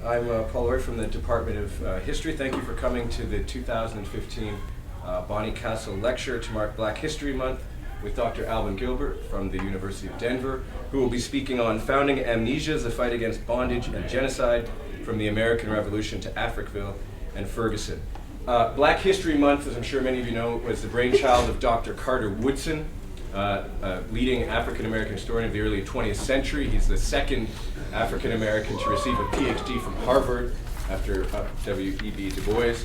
I'm Paul Lloyd from the Department of History. Thank you for coming to the 2015 Bonnie Castle Lecture to mark Black History Month with Dr. Alvin Gilbert from the University of Denver, who will be speaking on Founding Amnesias, the fight against bondage and genocide from the American Revolution to Africville and Ferguson. Black History Month, as I'm sure many of you know, was the brainchild of Dr. Carter Woodson, a leading African-American historian of the early 20th century. He's the second African-American to receive a PhD from Harvard after W.E.B. Du Bois.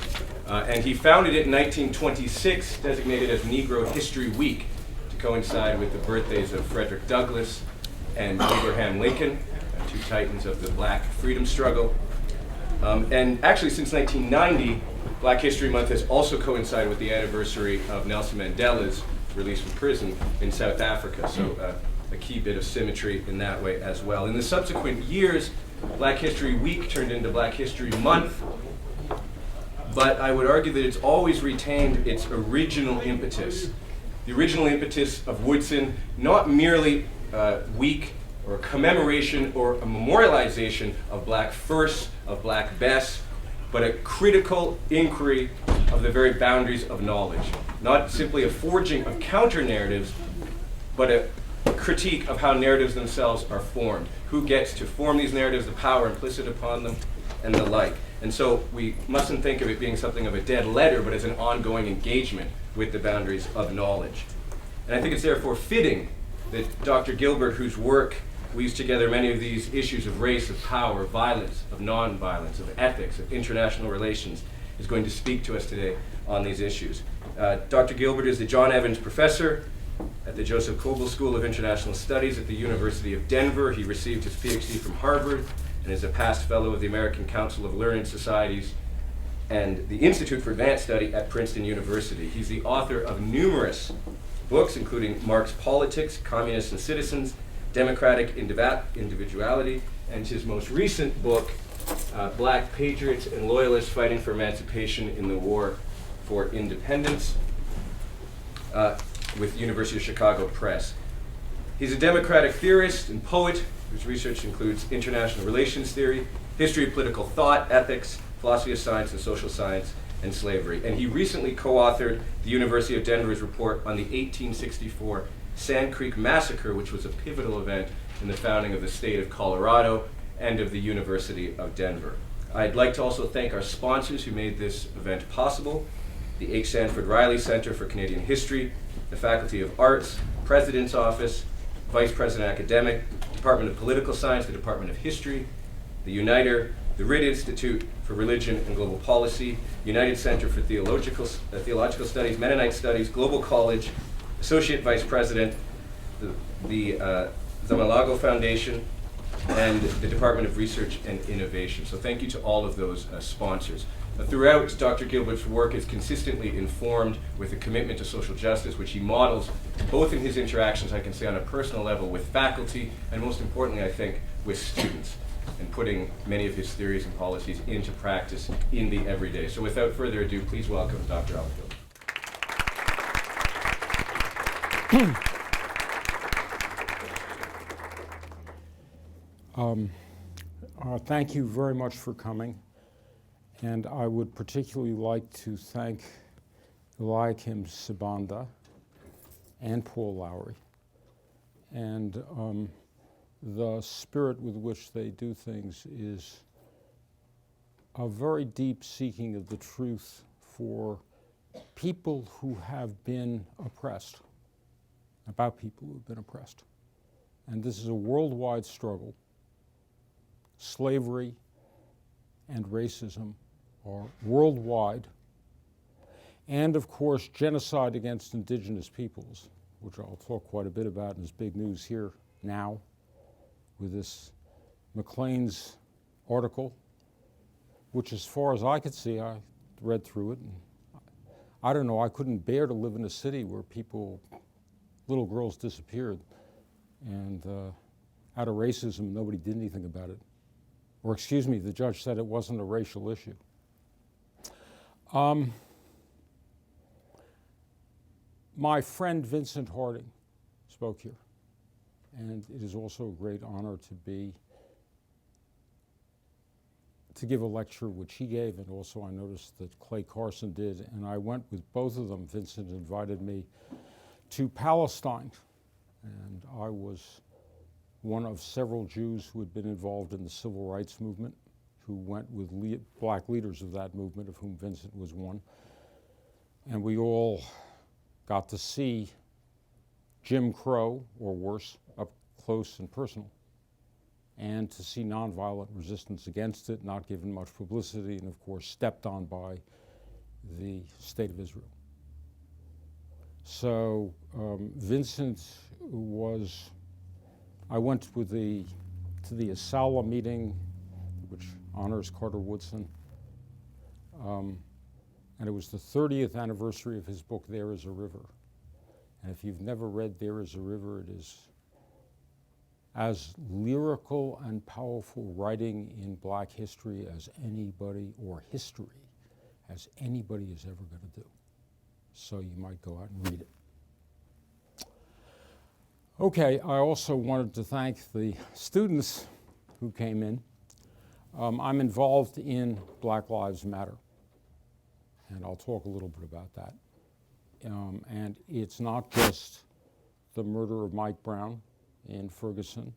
And he founded it in 1926, designated as Negro History Week, to coincide with the birthdays of Frederick Douglass and Abraham Lincoln, two titans of the Black freedom struggle. And actually, since 1990, Black History Month has also coincided with the anniversary of Nelson Mandela's release from prison in South Africa. So a key bit of symmetry in that way as well. In the subsequent years, Black History Week turned into Black History Month, but I would argue that it's always retained its original impetus. The original impetus of Woodson, not merely week or commemoration or a memorialization of Black firsts, of Black bests, but a critical inquiry of the very boundaries of knowledge. Not simply a forging of counter-narratives, but a critique of how narratives themselves are formed. Who gets to form these narratives, the power implicit upon them, and the like. And so we mustn't think of it being something of a dead letter, but as an ongoing engagement with the boundaries of knowledge. And I think it's therefore fitting that Dr. Gilbert, whose work weaves together many of these issues of race, of power, of violence, of nonviolence, of ethics, of international relations, is going to speak to us today on these issues. Dr. Gilbert is the John Evans Professor at the Joseph Goebbels School of International Studies at the University of Denver. He received his PhD from Harvard and is a past fellow of the American Council of Learned Societies and the Institute for Advanced Study at Princeton University. He's the author of numerous books, including Marx Politics, Communists and Citizens, Democratic Individuality, and his most recent book, Black Patriots and Loyalists Fighting for Emancipation in the War for Independence, with University of Chicago Press. He's a democratic theorist and poet whose research includes international relations theory, history of political thought, ethics, philosophy of science and social science, and slavery. And he recently co-authored the University of Denver's report on the 1864 Sand Creek Massacre, which was a pivotal event in the founding of the state of Colorado and of the University of Denver. I'd like to also thank our sponsors who made this event possible: the H. Sanford Riley Center for Canadian History, the Faculty of Arts, President's Office, Vice President Academic, Department of Political Science, the Department of History, the Uniter, the Ritt Institute for Religion and Global Policy, United Center for Theological Studies, Mennonite Studies, Global College, Associate Vice President, the Zamalago Foundation, and the Department of Research and Innovation. So thank you to all of those sponsors. Throughout, Dr. Gilbert's work is consistently informed with a commitment to social justice, which he models both in his interactions, I can say, on a personal level with faculty, and most importantly, I think, with students, and putting many of his theories and policies into practice in the everyday. So without further ado, please welcome Dr. Alvin Gilbert. Thank you very much for coming, and I would particularly like to thank Eliakim Sibanda and Paul Lowry, and the spirit with which they do things is a very deep seeking of the truth for people who have been oppressed, about people who have been oppressed. And this is a worldwide struggle. Slavery and racism are worldwide. And of course, genocide against indigenous peoples, which I'll talk quite a bit about, and is big news here now with this McLean's article, which as far as I could see, I read through it, and I don't know, I couldn't bear to live in a city where little girls disappeared, and out of racism, nobody did anything about it. Or excuse me, the judge said it wasn't a racial issue. My friend Vincent Harding spoke here, and it is also a great honor to to give a lecture, which he gave, and also I noticed that Clay Carson did, and I went with both of them. Vincent invited me to Palestine, and I was one of several Jews who had been involved in the civil rights movement, who went with black leaders of that movement, of whom Vincent was one. And we all got to see Jim Crow, or worse, up close and personal, and to see nonviolent resistance against it, not given much publicity, and of course stepped on by the State of Israel. So Vincent was, I went with to the Asala meeting, which honors Carter Woodson, and it was the 30th anniversary of his book, There Is a River. And if you've never read There Is a River, it is as lyrical and powerful writing in black history as anybody, or history, as anybody is ever going to do. So you might go out and read it. Okay, I also wanted to thank the students who came in. I'm involved in Black Lives Matter, and I'll talk a little bit about that. And it's not just the murder of Mike Brown in Ferguson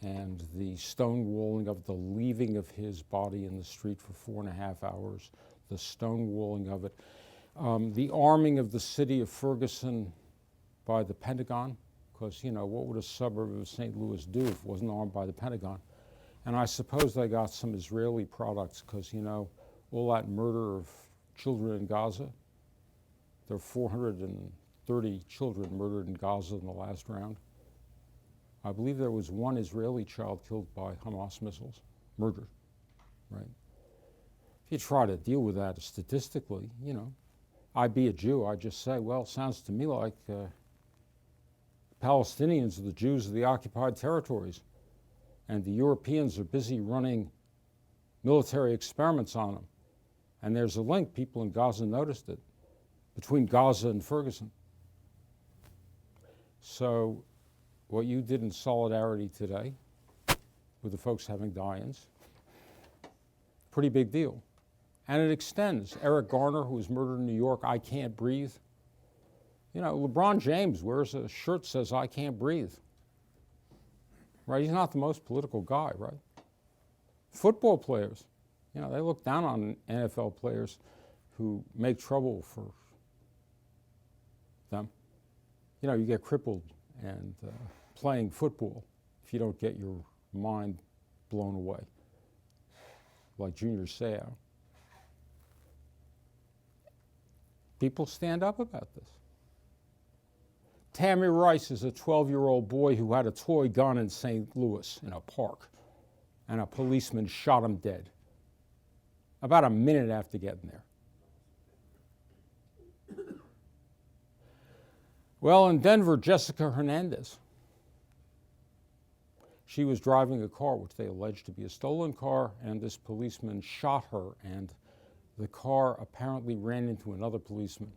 and the stonewalling of the leaving of his body in the street for 4.5 hours, the stonewalling of it, the arming of the city of Ferguson by the Pentagon, because, you know, what would a suburb of St. Louis do if it wasn't armed by the Pentagon? And I suppose they got some Israeli products, because, you know, all that murder of children in Gaza, there are 430 children murdered in Gaza in the last round. I believe there was one Israeli child killed by Hamas missiles, murdered, right? If you try to deal with that statistically, you know, I'd be a Jew, I'd just say, well, it sounds to me like Palestinians are the Jews of the occupied territories, and the Europeans are busy running military experiments on them. And there's a link, people in Gaza noticed it, between Gaza and Ferguson. So what you did in solidarity today with the folks having die-ins, pretty big deal. And it extends. Eric Garner, who was murdered in New York, I can't breathe. You know, LeBron James wears a shirt that says, I can't breathe. Right? He's not the most political guy, right? Football players, you know, they look down on NFL players who make trouble for them. You know, you get crippled and playing football if you don't get your mind blown away, like Junior Seau. People stand up about this. Tammy Rice is a 12-year-old boy who had a toy gun in St. Louis in a park, and a policeman shot him dead about a minute after getting there. Well, in Denver, Jessica Hernandez, she was driving a car which they alleged to be a stolen car, and this policeman shot her, and the car apparently ran into another policeman.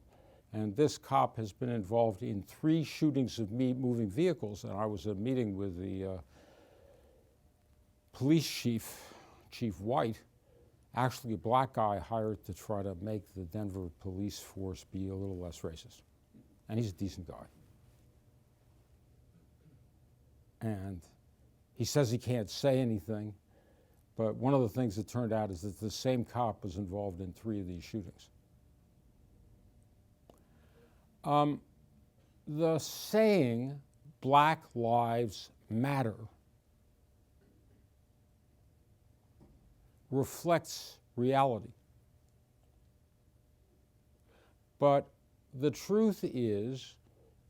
And this cop has been involved in 3 shootings of moving vehicles, and I was at a meeting with the police chief, Chief White, actually a black guy hired to try to make the Denver police force be a little less racist. And he's a decent guy. And he says he can't say anything, but one of the things that turned out is that the same cop was involved in 3 of these shootings. The saying, Black Lives Matter, reflects reality. But the truth is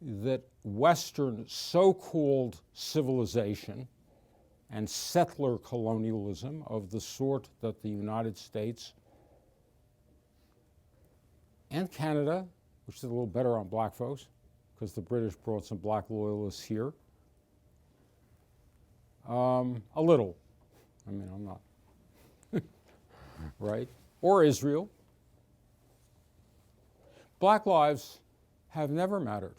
that Western so-called civilization and settler colonialism of the sort that the United States and Canada, which is a little better on black folks, because the British brought some black loyalists here. A little. I mean, I'm not. Right? Or Israel. Black lives have never mattered.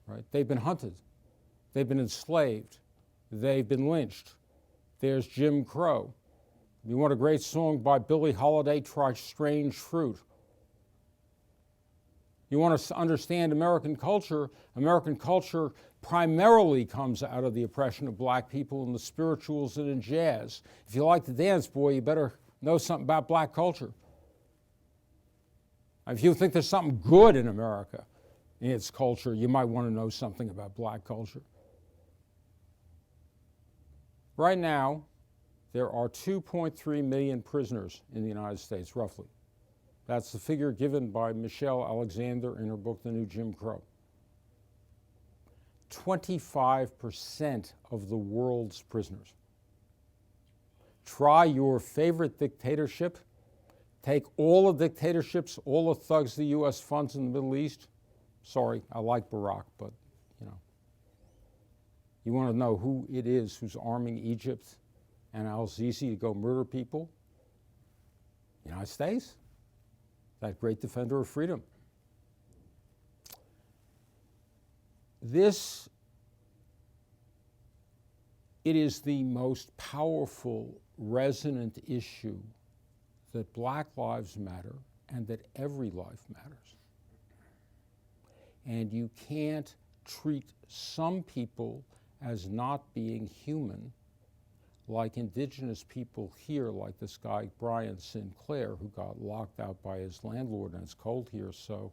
Right? They've been hunted. They've been enslaved. They've been lynched. There's Jim Crow. You want a great song by Billie Holiday, try Strange Fruit. You want to understand American culture primarily comes out of the oppression of black people in the spirituals and in jazz. If you like to dance, boy, you better know something about black culture. If you think there's something good in America, in its culture, you might want to know something about black culture. Right now, there are 2.3 million prisoners in the United States, roughly. That's the figure given by Michelle Alexander in her book, The New Jim Crow. 25% of the world's prisoners. Try your favorite dictatorship. Take all the dictatorships, all the thugs the U.S. funds in the Middle East. Sorry, I like Barack, but, you know. You want to know who it is who's arming Egypt and al-Sisi to go murder people? United States, that great defender of freedom. It is the most powerful, resonant issue that black lives matter and that every life matters. And you can't treat some people as not being human, like indigenous people here, like this guy Brian Sinclair, who got locked out by his landlord, and it's cold here, so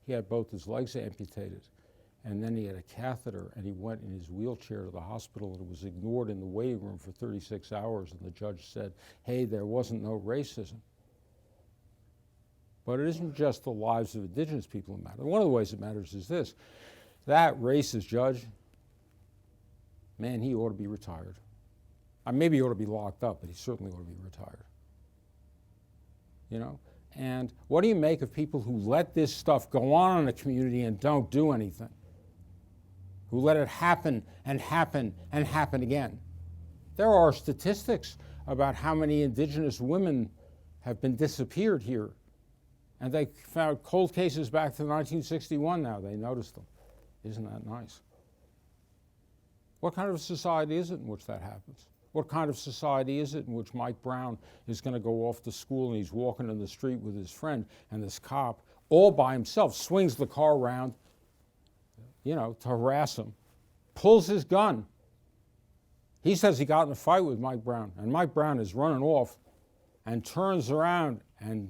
he had both his legs amputated, and then he had a catheter, and he went in his wheelchair to the hospital, and it was ignored in the waiting room for 36 hours, and the judge said, hey, there wasn't no racism. But it isn't just the lives of indigenous people that matter. One of the ways it matters is this: that racist judge, man, he ought to be retired. Maybe he ought to be locked up, but he certainly ought to be retired. You know? And what do you make of people who let this stuff go on in the community and don't do anything? Who let it happen and happen and happen again? There are statistics about how many indigenous women have been disappeared here. And they found cold cases back to 1961 now. They noticed them. Isn't that nice? What kind of society is it in which that happens? What kind of society is it in which Mike Brown is going to go off to school and he's walking in the street with his friend, and this cop, all by himself, swings the car around, you know, to harass him, pulls his gun. He says he got in a fight with Mike Brown, and Mike Brown is running off and turns around and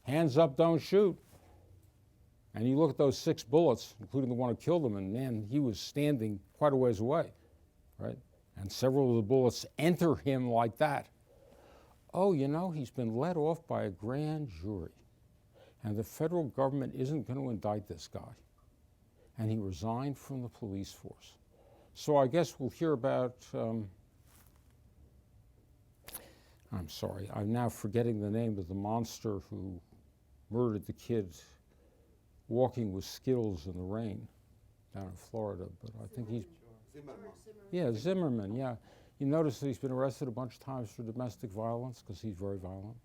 hands up, don't shoot. And you look at those 6 bullets, including the one who killed him, and man, he was standing quite a ways away, right? And several of the bullets enter him like that. Oh, you know, he's been let off by a grand jury, and the federal government isn't going to indict this guy. And he resigned from the police force. So I guess we'll hear about, I'm sorry, I'm now forgetting the name of the monster who murdered the kid walking with Skittles in the rain down in Florida, but I think he's... Zimmerman, yeah. You notice that he's been arrested a bunch of times for domestic violence because he's very violent.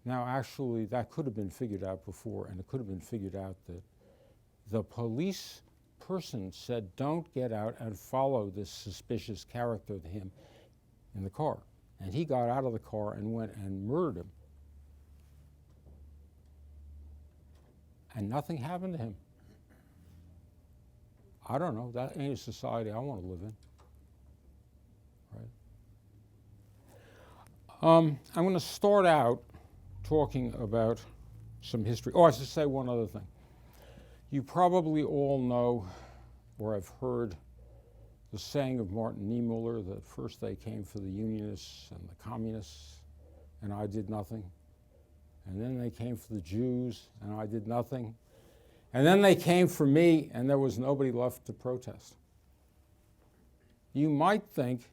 Now, actually, that could have been figured out before, and it could have been figured out that the police person said, don't get out and follow this suspicious character to him in the car. And he got out of the car and went and murdered him. And nothing happened to him. I don't know, that ain't a society I want to live in, right? I'm going to start out talking about some history. Oh, I should say one other thing. You probably all know, or have heard, the saying of Martin Niemöller that first they came for the Unionists and the Communists, and I did nothing. And then they came for the Jews, and I did nothing. And then they came for me, and there was nobody left to protest. You might think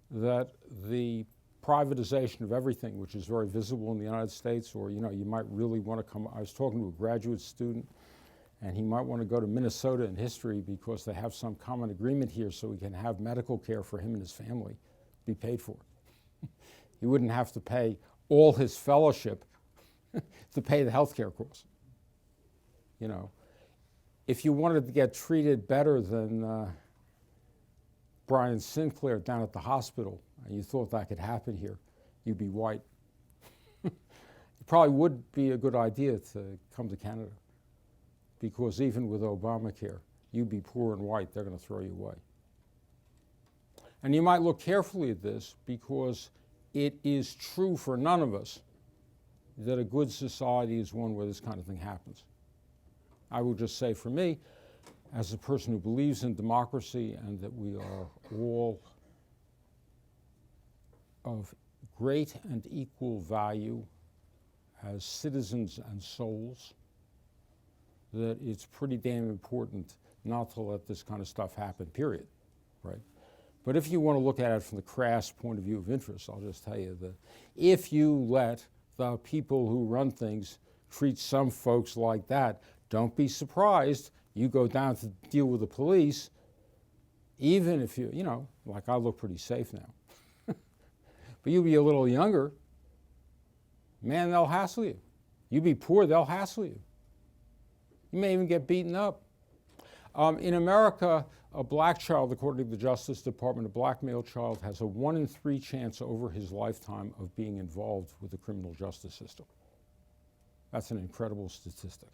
that the privatization of everything, which is very visible in the United States, or you might really want to come. I was talking to a graduate student, and he might want to go to Minnesota in history because they have some common agreement here so he can have medical care for him and his family, be paid for. He wouldn't have to pay all his fellowship to pay the health care costs. If you wanted to get treated better than Brian Sinclair down at the hospital and you thought that could happen here, you'd be white. It probably would be a good idea to come to Canada, because even with Obamacare, you'd be poor and white, they're going to throw you away. And you might look carefully at this, because it is true for none of us that a good society is one where this kind of thing happens. I will just say, for me, as a person who believes in democracy and that we are all of great and equal value as citizens and souls, that it's pretty damn important not to let this kind of stuff happen, period, right? But if you want to look at it from the crass point of view of interest, I'll just tell you that if you let the people who run things treat some folks like that, don't be surprised you go down to deal with the police, even if you know, like I look pretty safe now. But you be a little younger, man, they'll hassle you. You be poor, they'll hassle you. You may even get beaten up. In America, a black child, according to the Justice Department, a black male child has a 1 in 3 chance over his lifetime of being involved with the criminal justice system. That's an incredible statistic,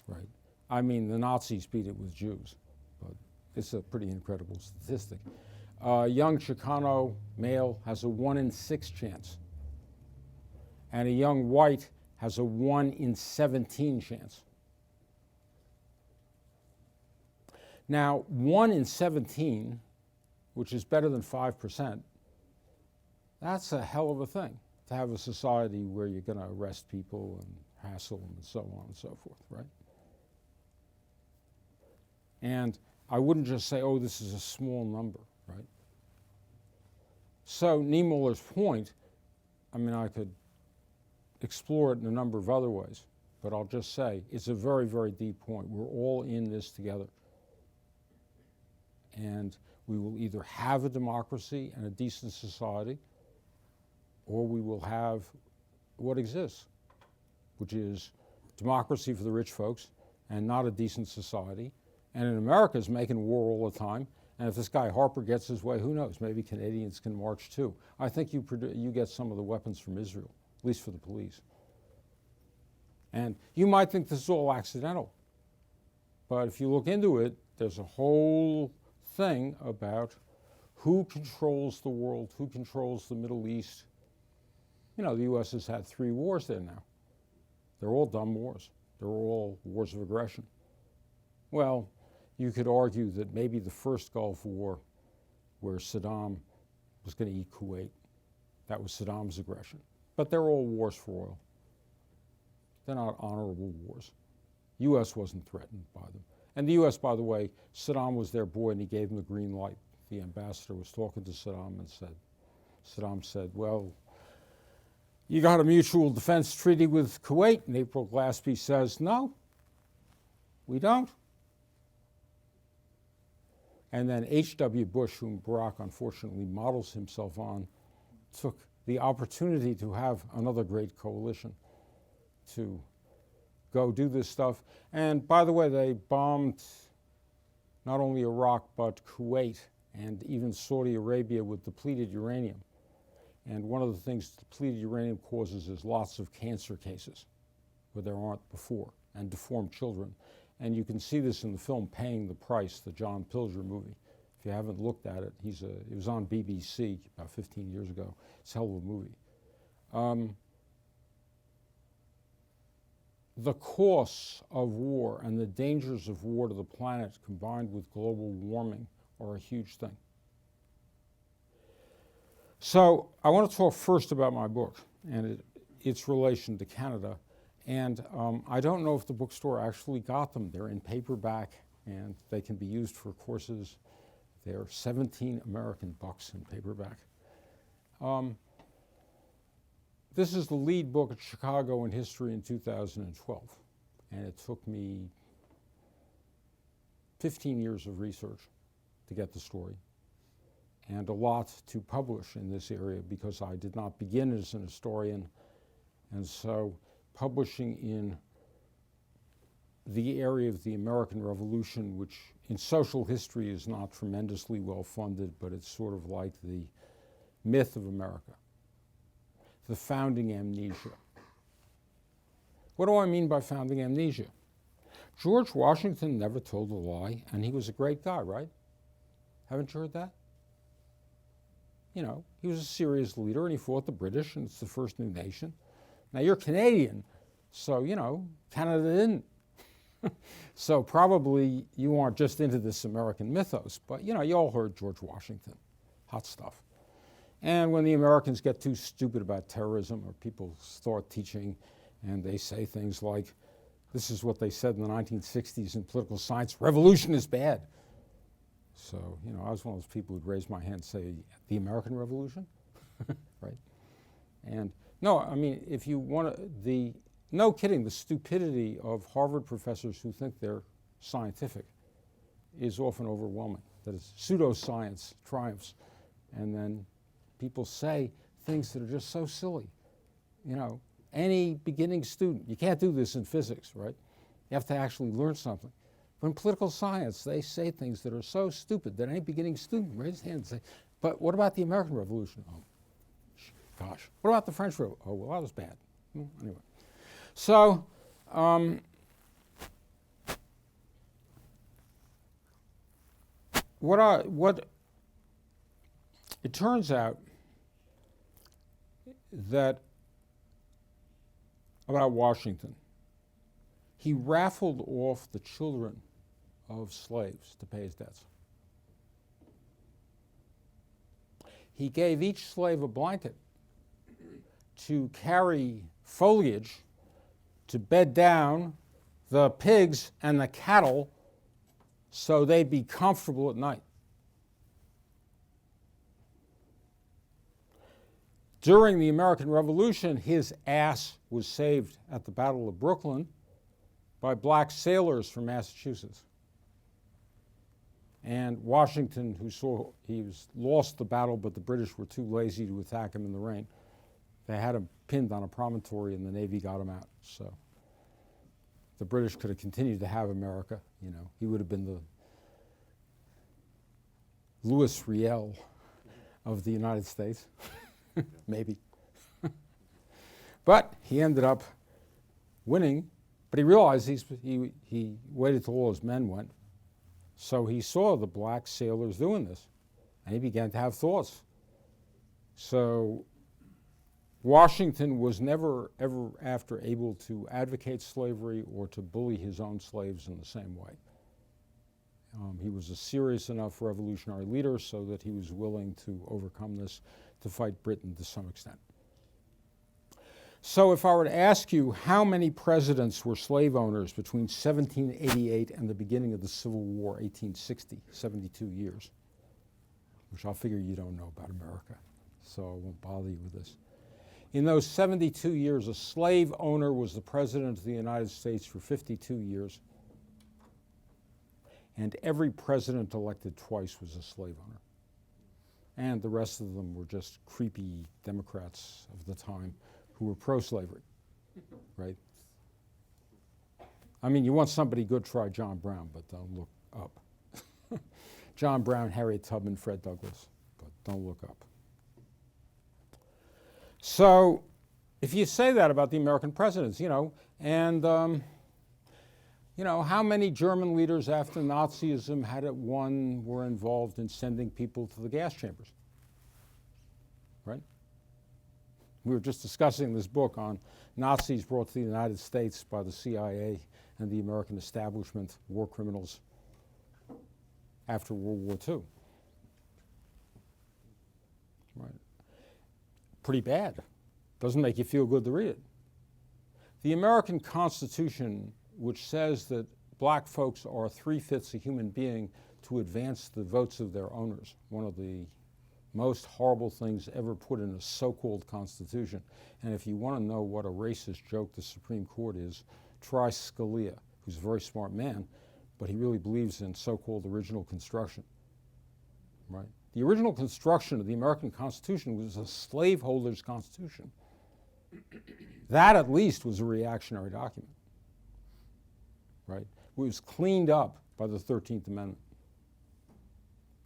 right? I mean, the Nazis beat it with Jews, but it's a pretty incredible statistic. A young Chicano male has a 1 in 6 chance, and a young white has a 1 in 17 chance. Now, 1 in 17, which is better than 5%, that's a hell of a thing, to have a society where you're going to arrest people and hassle them and so on and so forth, right? And I wouldn't just say, oh, this is a small number, right? So Niemöller's point, I mean, I could explore it in a number of other ways, but I'll just say it's a very, very deep point. We're all in this together. And we will either have a democracy and a decent society, or we will have what exists, which is democracy for the rich folks and not a decent society. And in America, is making war all the time. And if this guy Harper gets his way, who knows? Maybe Canadians can march too. I think you get some of the weapons from Israel, at least for the police. And you might think this is all accidental. But if you look into it, there's a whole thing about who controls the world, who controls the Middle East. You know, the U.S. has had 3 wars there now. They're all dumb wars. They're all wars of aggression. Well, you could argue that maybe the first Gulf War, where Saddam was going to eat Kuwait, that was Saddam's aggression. But they're all wars for oil. They're not honorable wars. U.S. wasn't threatened by them. And the U.S., by the way, Saddam was their boy and he gave him the green light. The ambassador was talking to Saddam and Saddam said, well, you got a mutual defense treaty with Kuwait? And April Glaspie says, no, we don't. And then H.W. Bush, whom Barack unfortunately models himself on, took the opportunity to have another great coalition to go do this stuff. And by the way, they bombed not only Iraq, but Kuwait and even Saudi Arabia with depleted uranium. And one of the things depleted uranium causes is lots of cancer cases where there aren't before, and deformed children. And you can see this in the film Paying the Price, the John Pilger movie. If you haven't looked at it, it was on BBC about 15 years ago. It's a hell of a movie. The costs of war and the dangers of war to the planet combined with global warming are a huge thing. So I want to talk first about my book and its relation to Canada. And I don't know if the bookstore actually got them. They're in paperback and they can be used for courses. They're 17 American bucks in paperback. This is the lead book at Chicago in History in 2012. And it took me 15 years of research to get the story, and a lot to publish in this area because I did not begin as an historian. And so publishing in the area of the American Revolution, which in social history is not tremendously well funded, but it's sort of like the myth of America, the founding amnesia. What do I mean by founding amnesia? George Washington never told a lie, and he was a great guy, right? Haven't you heard that? You know, he was a serious leader, and he fought the British, and it's the first new nation. Now, you're Canadian, so, you know, Canada didn't. So probably you aren't just into this American mythos, but, you know, you all heard George Washington. Hot stuff. And when the Americans get too stupid about terrorism, or people start teaching, and they say things like, this is what they said in the 1960s in political science, revolution is bad. So, you know, I was one of those people who'd raise my hand and say, the American Revolution, right? And no, I mean, if you want to, no kidding, the stupidity of Harvard professors who think they're scientific is often overwhelming. That is, pseudoscience triumphs, and then people say things that are just so silly. You know, any beginning student, you can't do this in physics, right? You have to actually learn something. But in political science, they say things that are so stupid that any beginning student raises his hand and say, but what about the American Revolution? Oh, gosh. What about the French Revolution? Oh, well, that was bad. Well, anyway. So, it turns out that about Washington, he raffled off the children of slaves to pay his debts. He gave each slave a blanket to carry foliage to bed down the pigs and the cattle so they'd be comfortable at night. During the American Revolution, his ass was saved at the Battle of Brooklyn by black sailors from Massachusetts. And Washington, who saw lost the battle, but the British were too lazy to attack him in the rain. They had him pinned on a promontory, and the Navy got him out. So the British could have continued to have America. You know, he would have been the Louis Riel of the United States. Maybe. But he ended up winning, but he realized he waited till all his men went. So he saw the black sailors doing this, and he began to have thoughts. So Washington was never, ever after able to advocate slavery or to bully his own slaves in the same way. He was a serious enough revolutionary leader so that he was willing to overcome this to fight Britain to some extent. So if I were to ask you how many presidents were slave owners between 1788 and the beginning of the Civil War, 1860, 72 years, which I'll figure you don't know about America, so I won't bother you with this. In those 72 years, a slave owner was the president of the United States for 52 years, and every president elected twice was a slave owner. And the rest of them were just creepy Democrats of the time who were pro-slavery, right? I mean, you want somebody good, try John Brown, but don't look up. John Brown, Harriet Tubman, Fred Douglass, but don't look up. So if you say that about the American presidents, you know, and you know, how many German leaders after Nazism were involved in sending people to the gas chambers, right? We were just discussing this book on Nazis brought to the United States by the CIA and the American establishment, war criminals after World War II. Right. Pretty bad. Doesn't make you feel good to read it. The American Constitution, which says that black folks are 3/5 a human being to advance the votes of their owners, one of the most horrible things ever put in a so-called constitution. And if you want to know what a racist joke the Supreme Court is, try Scalia, who's a very smart man, but he really believes in so-called original construction, right? The original construction of the American Constitution was a slaveholder's constitution. That at least was a reactionary document. right? It was cleaned up by the 13th Amendment.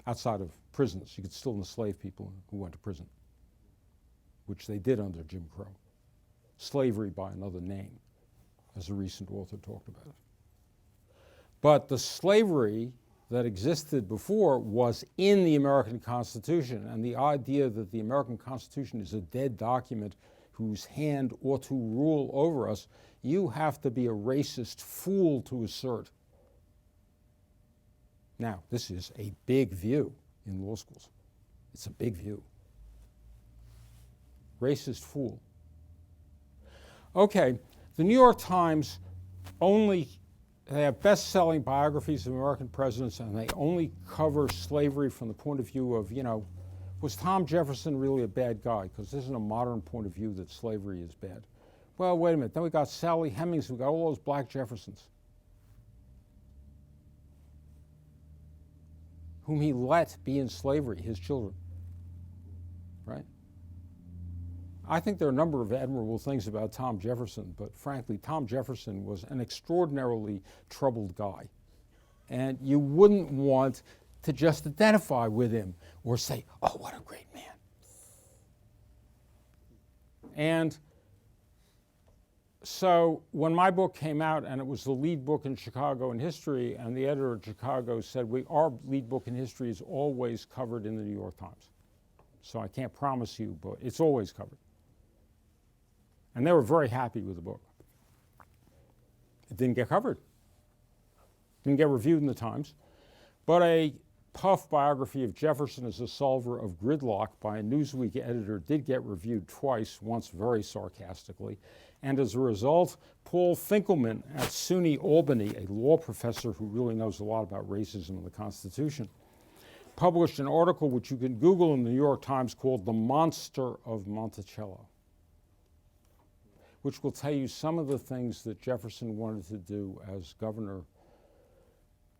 Outside of prisons, you could still enslave people who went to prison, which they did under Jim Crow. Slavery by another name, as a recent author talked about. But the slavery that existed before was in the American Constitution, and the idea that the American Constitution is a dead document whose hand ought to rule over us, you have to be a racist fool to assert. Now, this is a big view in law schools. It's a big view. Racist fool. Okay, the New York Times they have best-selling biographies of American presidents, and they only cover slavery from the point of view of, was Tom Jefferson really a bad guy? Because this isn't a modern point of view that slavery is bad. Well, wait a minute. Then we got Sally Hemings. We got all those black Jeffersons, whom he let be in slavery, his children, right? I think there are a number of admirable things about Tom Jefferson, but frankly, Tom Jefferson was an extraordinarily troubled guy. And you wouldn't want to just identify with him or say, oh, what a great man. And so when my book came out, and it was the lead book in Chicago in history, and the editor of Chicago said, our lead book in history is always covered in the New York Times. So I can't promise you, but it's always covered. And they were very happy with the book. It didn't get covered. Didn't get reviewed in the Times. But a puff biography of Jefferson as a solver of gridlock by a Newsweek editor did get reviewed twice, once very sarcastically. And as a result, Paul Finkelman at SUNY Albany, a law professor who really knows a lot about racism and the Constitution, published an article which you can Google in the New York Times called The Monster of Monticello, which will tell you some of the things that Jefferson wanted to do as governor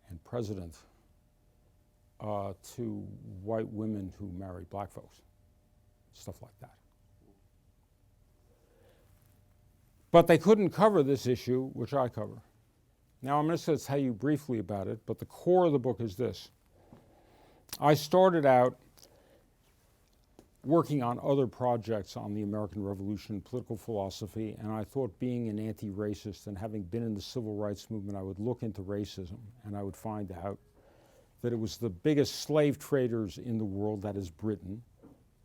and president to white women who married black folks, stuff like that. But they couldn't cover this issue, which I cover. Now I'm just going to tell you briefly about it, but the core of the book is this. I started out working on other projects on the American Revolution, political philosophy, and I thought being an anti-racist and having been in the civil rights movement, I would look into racism and I would find out that it was the biggest slave traders in the world, that is Britain,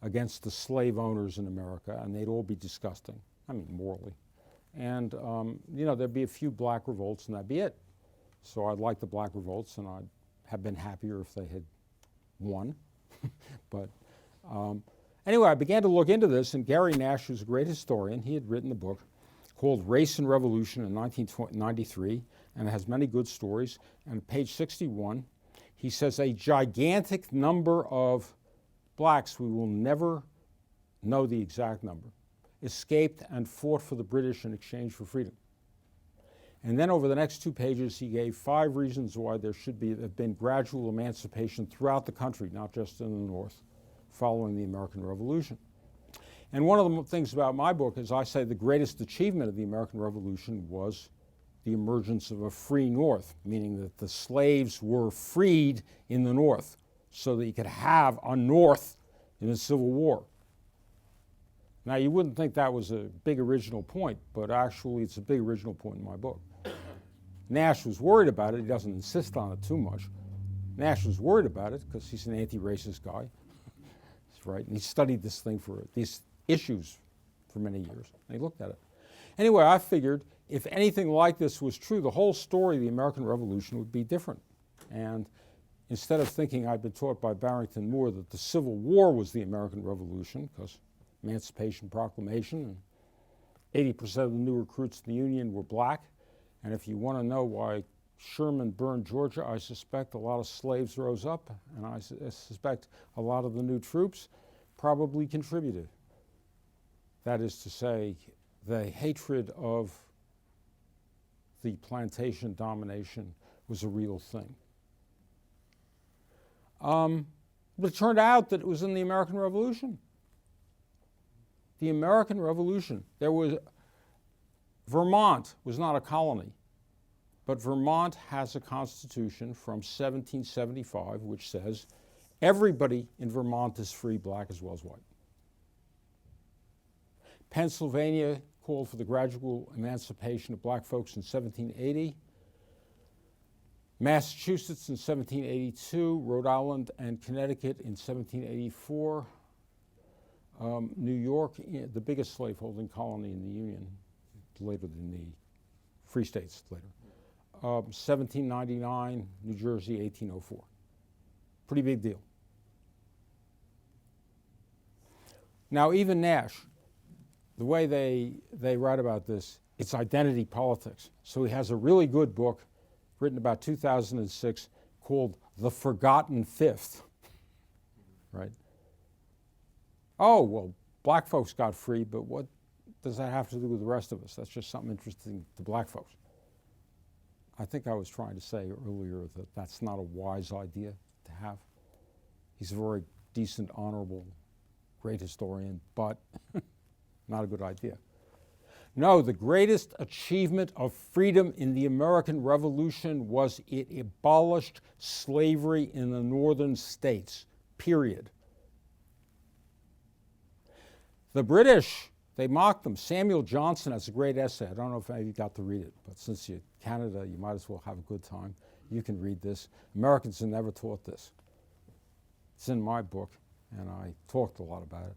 against the slave owners in America, and they'd all be disgusting, I mean morally. And there'd be a few black revolts and that'd be it. So I'd like the black revolts and I'd have been happier if they had won. But anyway, I began to look into this, and Gary Nash, who's a great historian, he had written a book called Race and Revolution in 1993, and it has many good stories. And page 61, he says, a gigantic number of blacks, we will never know the exact number, escaped and fought for the British in exchange for freedom. And then over the next 2 pages, he gave 5 reasons why there should have been gradual emancipation throughout the country, not just in the North, following the American Revolution. And one of the things about my book is I say the greatest achievement of the American Revolution was the emergence of a free North, meaning that the slaves were freed in the North so that you could have a North in the Civil War. Now, you wouldn't think that was a big original point, but actually it's a big original point in my book. Nash was worried about it. He doesn't insist on it too much. Nash was worried about it because he's an anti-racist guy. That's right. And he studied these issues for many years. And he looked at it. Anyway, I figured if anything like this was true, the whole story of the American Revolution would be different. And instead of thinking I'd been taught by Barrington Moore that the Civil War was the American Revolution, because Emancipation Proclamation, and 80% of the new recruits in the Union were black. And if you want to know why Sherman burned Georgia, I suspect a lot of slaves rose up, and I suspect a lot of the new troops probably contributed. That is to say, the hatred of the plantation domination was a real thing. But it turned out that it was in the American Revolution. The American Revolution, Vermont was not a colony. but Vermont has a constitution from 1775 which says everybody in Vermont is free, black as well as white. Pennsylvania called for the gradual emancipation of black folks in 1780. Massachusetts in 1782, Rhode Island and Connecticut in 1784. New York, the biggest slaveholding colony in the Union, later than the Free States later. 1799, New Jersey, 1804. Pretty big deal. Now, even Nash, the way they write about this, it's identity politics. So he has a really good book written about 2006 called The Forgotten Fifth, right? Oh, well, black folks got free, but what does that have to do with the rest of us? That's just something interesting to black folks. I think I was trying to say earlier that that's not a wise idea to have. He's a very decent, honorable, great historian, but not a good idea. No, the greatest achievement of freedom in the American Revolution was it abolished slavery in the northern states, period. The British, they mocked them. Samuel Johnson has a great essay. I don't know if any of you got to read it, but since you're in Canada, you might as well have a good time. You can read this. Americans have never taught this. It's in my book, and I talked a lot about it.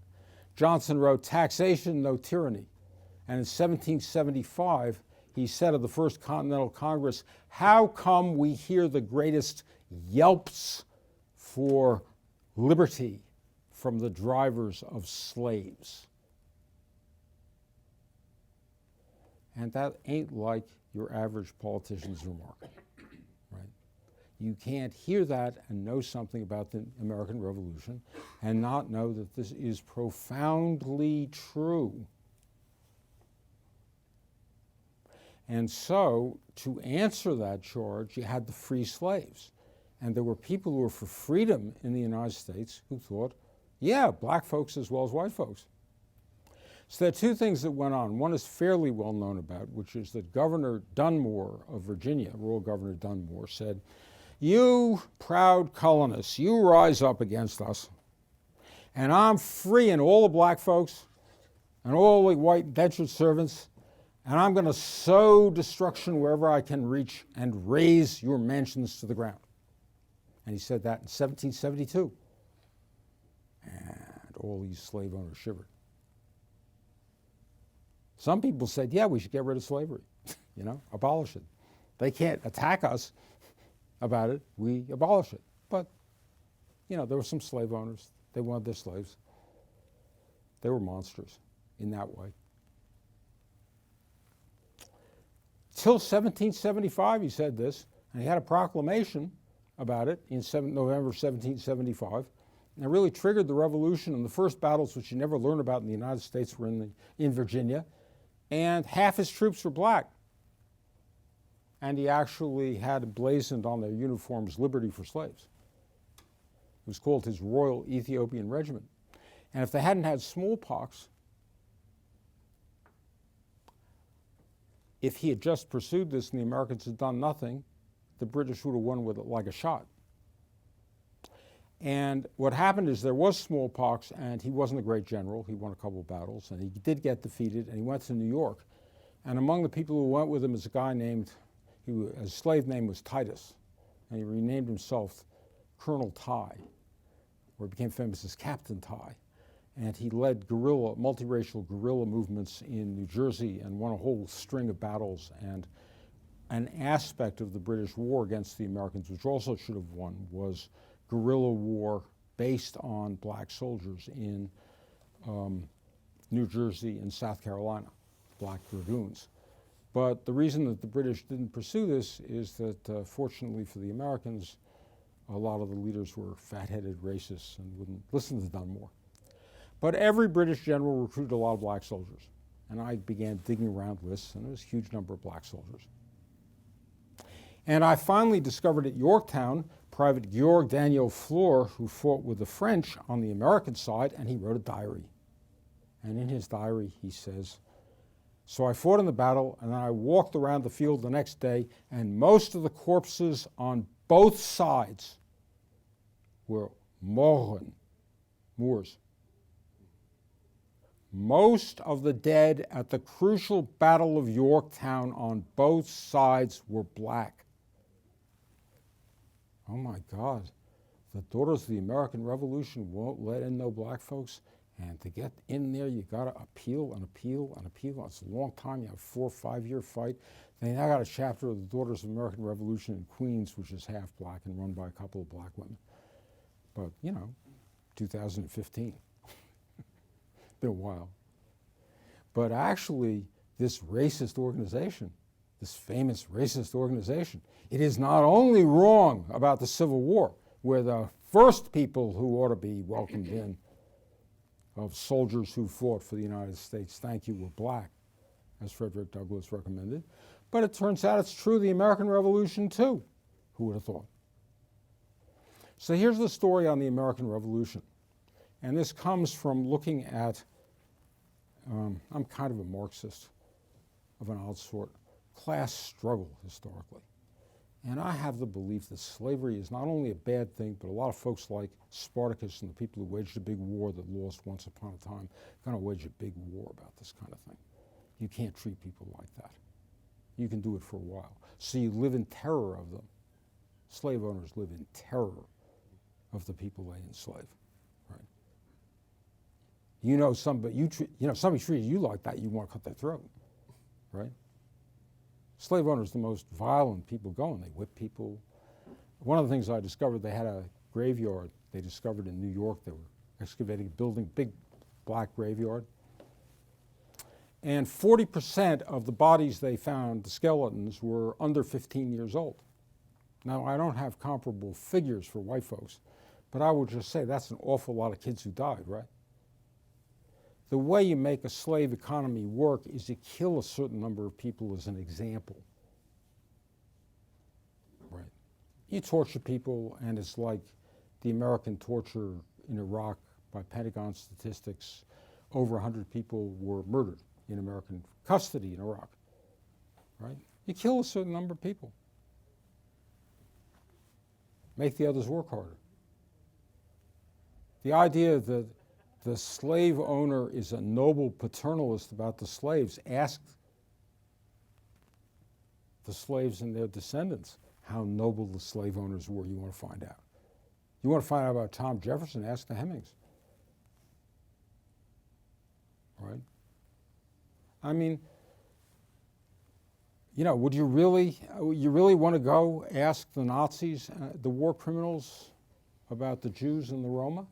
Johnson wrote, "Taxation, no tyranny." And in 1775, he said of the First Continental Congress, "How come we hear the greatest yelps for liberty from the drivers of slaves?" And that ain't like your average politician's remark, right? You can't hear that and know something about the American Revolution and not know that this is profoundly true. And so, to answer that charge, you had to free slaves. And there were people who were for freedom in the United States who thought, yeah, black folks as well as white folks. So there are two things that went on. One is fairly well known about, which is that Governor Dunmore of Virginia, Royal Governor Dunmore, said, "You proud colonists, you rise up against us, and I'm freeing all the black folks and all the white indentured servants, and I'm going to sow destruction wherever I can reach and raze your mansions to the ground." And he said that in 1772. And all these slave owners shivered. Some people said, yeah, we should get rid of slavery, abolish it. They can't attack us about it, we abolish it. But, there were some slave owners, they wanted their slaves. They were monsters in that way. Till 1775, he said this, and he had a proclamation about it in November 1775, and it really triggered the revolution. And the first battles, which you never learn about in the United States, were in Virginia, and half his troops were black. And he actually had emblazoned on their uniforms liberty for slaves. It was called his Royal Ethiopian Regiment. And if they hadn't had smallpox, if he had just pursued this and the Americans had done nothing, the British would have won with it like a shot. And what happened is there was smallpox, and he wasn't a great general. He won a couple of battles, and he did get defeated, and he went to New York. And among the people who went with him is a guy named, his slave name was Titus, and he renamed himself Colonel Ty, or became famous as Captain Ty. And he led multiracial guerrilla movements in New Jersey and won a whole string of battles. And an aspect of the British war against the Americans, which also should have won, was guerrilla war based on black soldiers in New Jersey and South Carolina, black dragoons. But the reason that the British didn't pursue this is that, fortunately for the Americans, a lot of the leaders were fat-headed racists and wouldn't listen to Dunmore. But every British general recruited a lot of black soldiers. And I began digging around lists, and there was a huge number of black soldiers. And I finally discovered at Yorktown Private Georg Daniel Fleur, who fought with the French on the American side, and he wrote a diary. And in his diary he says, So I fought in the battle, and then I walked around the field the next day, and most of the corpses on both sides were Mohren, Moors. Most of the dead at the crucial Battle of Yorktown on both sides were black. Oh my God, the Daughters of the American Revolution won't let in no black folks, and to get in there you gotta appeal and appeal and appeal. It's a long time, you have a 4 or 5 year fight. They now got a chapter of the Daughters of the American Revolution in Queens, which is half black and run by a couple of black women. But, 2015. Been a while. But actually, this racist organization, this famous racist organization, it is not only wrong about the Civil War, where the first people who ought to be welcomed in of soldiers who fought for the United States, thank you, were black, as Frederick Douglass recommended. But it turns out it's true of the American Revolution too. Who would have thought? So here's the story on the American Revolution. And this comes from looking at, I'm kind of a Marxist of an odd sort, class struggle historically. And I have the belief that slavery is not only a bad thing, but a lot of folks like Spartacus and the people who waged a big war that lost once upon a time are going to wage a big war about this kind of thing. You can't treat people like that. You can do it for a while. So you live in terror of them. Slave owners live in terror of the people they enslave, right? Somebody treated you like that, you want to cut their throat, right? Slave owners are the most violent people going. They whip people. One of the things I discovered, they had a graveyard they discovered in New York. They were excavating, building big black graveyard. And 40% of the bodies they found, the skeletons, were under 15 years old. Now, I don't have comparable figures for white folks, but I would just say that's an awful lot of kids who died, right? The way you make a slave economy work is you kill a certain number of people as an example. Right. You torture people, and it's like the American torture in Iraq by Pentagon statistics. Over 100 people were murdered in American custody in Iraq. Right? You kill a certain number of people. Make the others work harder. The idea that the slave owner is a noble paternalist about the slaves. Ask the slaves and their descendants how noble the slave owners were. You want to find out. You want to find out about Tom Jefferson? Ask the Hemmings. Right? I mean, would you really want to go ask the Nazis, the war criminals, about the Jews and the Roma?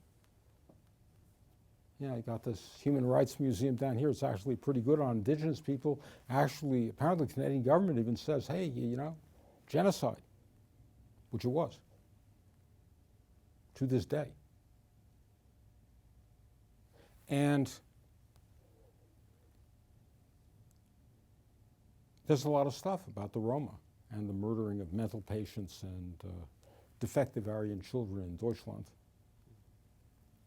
You got this Human Rights Museum down here. It's actually pretty good on indigenous people. Actually, apparently the Canadian government even says, hey, genocide, which it was, to this day. And there's a lot of stuff about the Roma and the murdering of mental patients and defective Aryan children in Deutschland,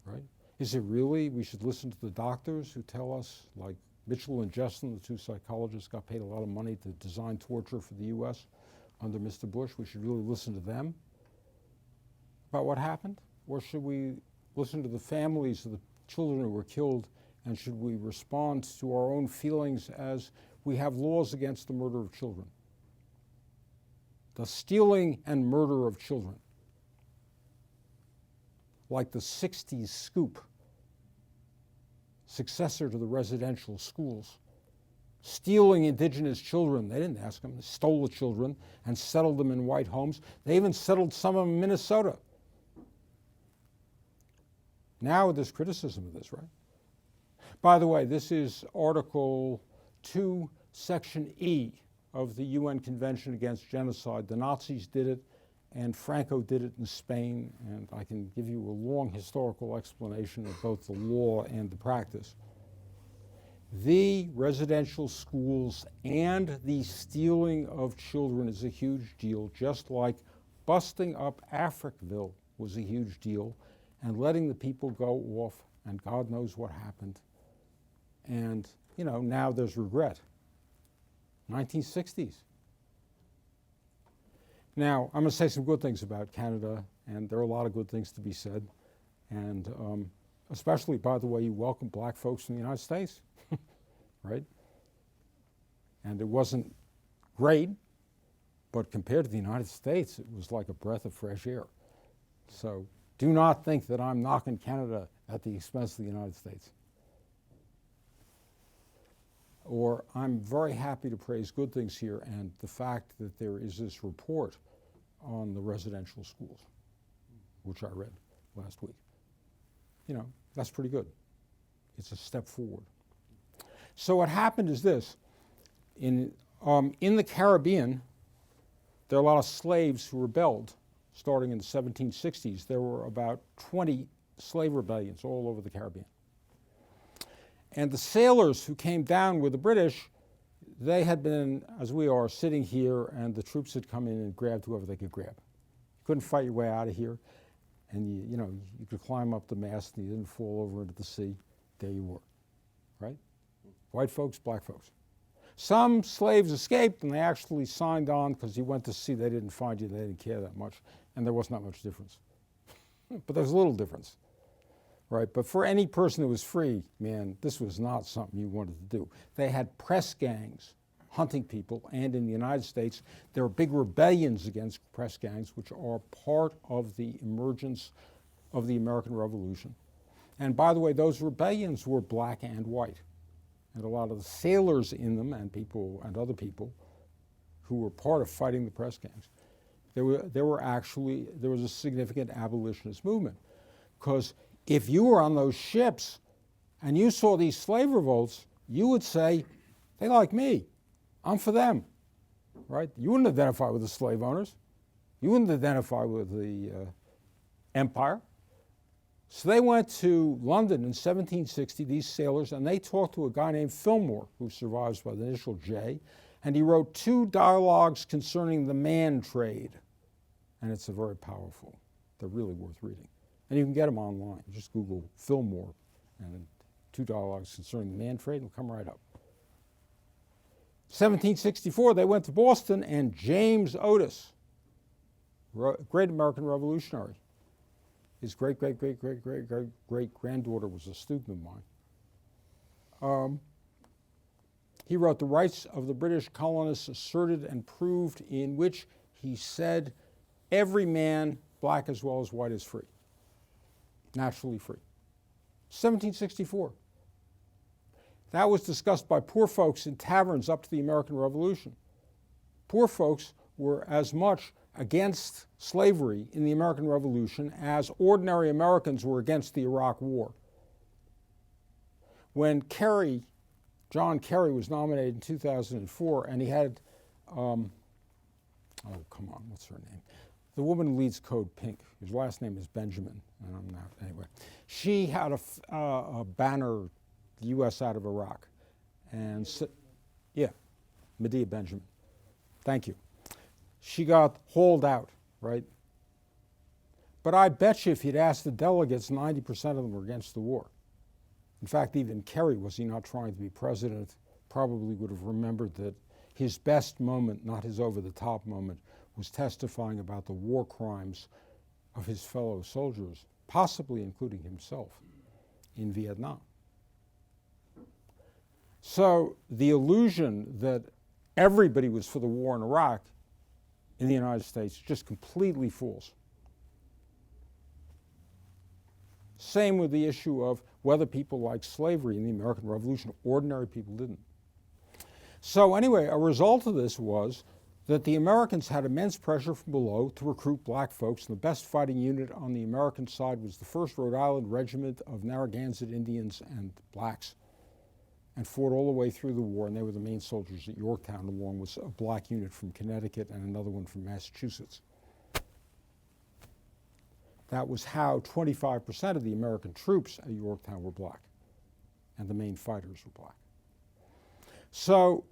right? Is it really we should listen to the doctors who tell us, like Mitchell and Justin, the two psychologists, got paid a lot of money to design torture for the U.S. under Mr. Bush? We should really listen to them about what happened? Or should we listen to the families of the children who were killed, and should we respond to our own feelings as we have laws against the murder of children? The stealing and murder of children. Like the 60s Scoop, successor to the residential schools, stealing indigenous children. They didn't ask them. They stole the children and settled them in white homes. They even settled some of them in Minnesota. Now there's criticism of this, right? By the way, this is Article 2, Section E of the UN Convention Against Genocide. The Nazis did it, and Franco did it in Spain, and I can give you a long historical explanation of both the law and the practice. The residential schools and the stealing of children is a huge deal, just like busting up Africville was a huge deal, and letting the people go off, and God knows what happened. And, now there's regret 1960s. Now, I'm going to say some good things about Canada, and there are a lot of good things to be said. And especially, by the way, you welcome black folks in the United States, right? And it wasn't great, but compared to the United States, it was like a breath of fresh air. So do not think that I'm knocking Canada at the expense of the United States. Or I'm very happy to praise good things here and the fact that there is this report on the residential schools, which I read last week. You know, that's pretty good. It's a step forward. So what happened is this. In the Caribbean, there are a lot of slaves who rebelled starting in the 1760s. There were about 20 slave rebellions all over the Caribbean. And the sailors who came down with the British, they had been, as we are, sitting here, and the troops had come in and grabbed whoever they could grab. You couldn't fight your way out of here, and you could climb up the mast and you didn't fall over into the sea. There you were, right? White folks, black folks. Some slaves escaped, and they actually signed on because you went to sea. They didn't find you. They didn't care that much, and there was not much difference. But there's a little difference. Right, but for any person who was free, man, this was not something you wanted to do. They had press gangs hunting people, and in the United States, there are big rebellions against press gangs, which are part of the emergence of the American Revolution. And by the way, those rebellions were black and white. And a lot of the sailors in them and people and other people who were part of fighting the press gangs, there was a significant abolitionist movement. Because if you were on those ships and you saw these slave revolts, you would say, they like me, I'm for them, right? You wouldn't identify with the slave owners. You wouldn't identify with the empire. So they went to London in 1760, these sailors, and they talked to a guy named Fillmore, who survives by the initial J, and he wrote 2 dialogues concerning the man trade. And it's a very powerful, they're really worth reading. And you can get them online. Just Google Fillmore and 2 dialogues concerning the man trade, and it'll come right up. 1764, they went to Boston, and James Otis, great American revolutionary, his great-great-great-great-great-great-granddaughter was a student of mine. He wrote The Rights of the British Colonists Asserted and Proved, in which he said, every man, black as well as white, is free. Naturally free. 1764. That was discussed by poor folks in taverns up to the American Revolution. Poor folks were as much against slavery in the American Revolution as ordinary Americans were against the Iraq War. When John Kerry was nominated in 2004, and he had, what's her name? The woman who leads Code Pink, whose last name is Benjamin, and I'm not, anyway. She had a banner, the U.S. out of Iraq. And Medea Benjamin. Thank you. She got hauled out, right? But I bet you if you'd asked the delegates, 90% of them were against the war. In fact, even Kerry, was he not trying to be president, probably would have remembered that his best moment, not his over-the-top moment, was testifying about the war crimes of his fellow soldiers, possibly including himself, in Vietnam. So the illusion that everybody was for the war in Iraq in the United States just completely false. Same with the issue of whether people liked slavery in the American Revolution. Ordinary people didn't. So anyway, a result of this was that the Americans had immense pressure from below to recruit black folks, and the best fighting unit on the American side was the 1st Rhode Island Regiment of Narragansett Indians and blacks, and fought all the way through the war, and they were the main soldiers at Yorktown, along with a black unit from Connecticut and another one from Massachusetts. That was how 25% of the American troops at Yorktown were black, and the main fighters were black. So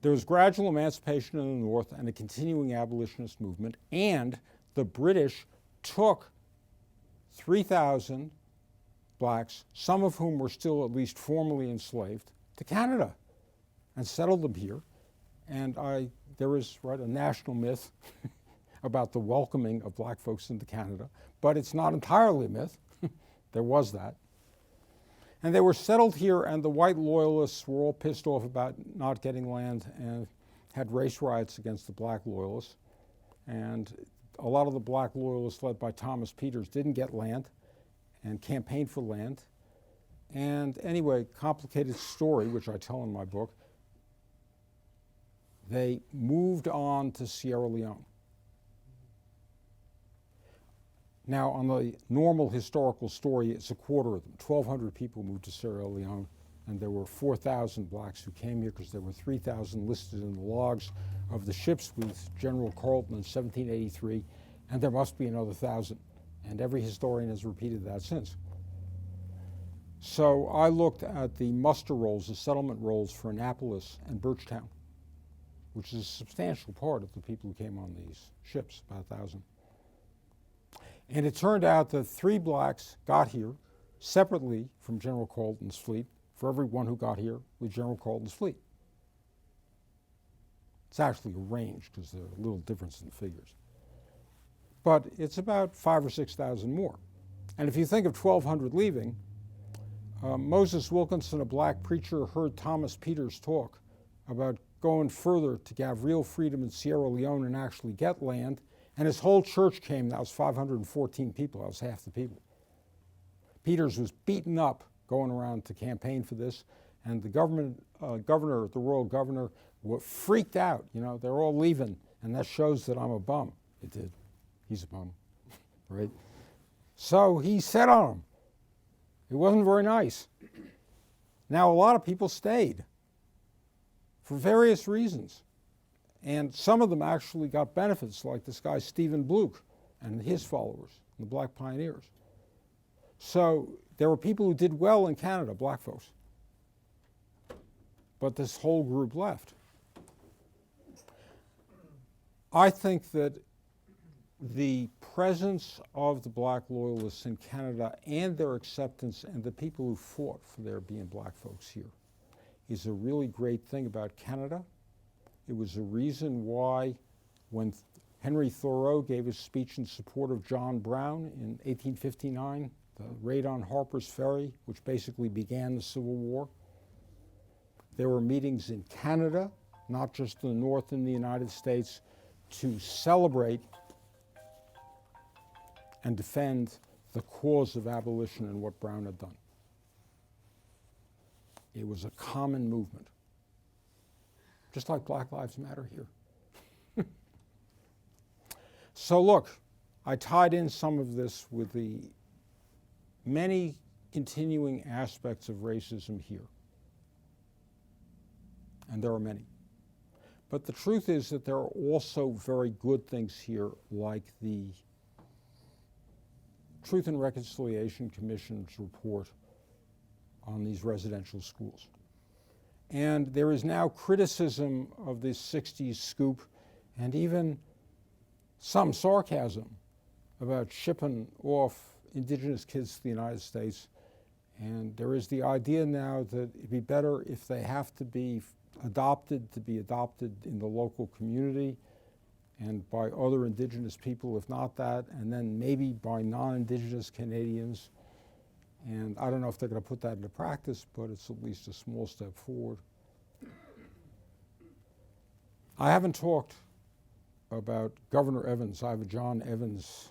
there was gradual emancipation in the North and a continuing abolitionist movement, and the British took 3,000 blacks, some of whom were still at least formally enslaved, to Canada and settled them here. And there is, right, a national myth about the welcoming of black folks into Canada, but it's not entirely a myth. There was that. And they were settled here, and the white loyalists were all pissed off about not getting land and had race riots against the black loyalists. And a lot of the black loyalists, led by Thomas Peters, didn't get land and campaigned for land. And anyway, complicated story, which I tell in my book, they moved on to Sierra Leone. Now, on the normal historical story, it's a quarter of them. 1,200 people moved to Sierra Leone, and there were 4,000 blacks who came here because there were 3,000 listed in the logs of the ships with General Carleton in 1783, and there must be another 1,000. And every historian has repeated that since. So I looked at the muster rolls, the settlement rolls for Annapolis and Birchtown, which is a substantial part of the people who came on these ships, about 1,000. And it turned out that 3 blacks got here separately from General Carleton's fleet for every one who got here with General Carleton's fleet. It's actually a range because there's a little difference in the figures. But it's about 5,000 or 6,000 more. And if you think of 1,200 leaving, Moses Wilkinson, a black preacher, heard Thomas Peters talk about going further to have real freedom in Sierra Leone and actually get land. And his whole church came. That was 514 people. That was half the people. Peters was beaten up going around to campaign for this. And the governor, the royal governor, freaked out. You know, they're all leaving. And that shows that I'm a bum. It did. He's a bum, right? So he set on him. It wasn't very nice. Now, a lot of people stayed for various reasons. And some of them actually got benefits, like this guy Stephen Bluch and his followers, the Black Pioneers. So there were people who did well in Canada, black folks. But this whole group left. I think that the presence of the black loyalists in Canada and their acceptance and the people who fought for there being black folks here is a really great thing about Canada. It was a reason why when Henry Thoreau gave his speech in support of John Brown in 1859, the raid on Harper's Ferry, which basically began the Civil War, there were meetings in Canada, not just in the North in the United States, to celebrate and defend the cause of abolition and what Brown had done. It was a common movement, just like Black Lives Matter here. So look, I tied in some of this with the many continuing aspects of racism here. And there are many. But the truth is that there are also very good things here, like the Truth and Reconciliation Commission's report on these residential schools. And there is now criticism of this 60s scoop and even some sarcasm about shipping off indigenous kids to the United States. And there is the idea now that it'd be better if they have to be adopted in the local community and by other indigenous people, if not that, and then maybe by non-indigenous Canadians. And I don't know if they're going to put that into practice, but it's at least a small step forward. I haven't talked about Governor Evans. I have a John Evans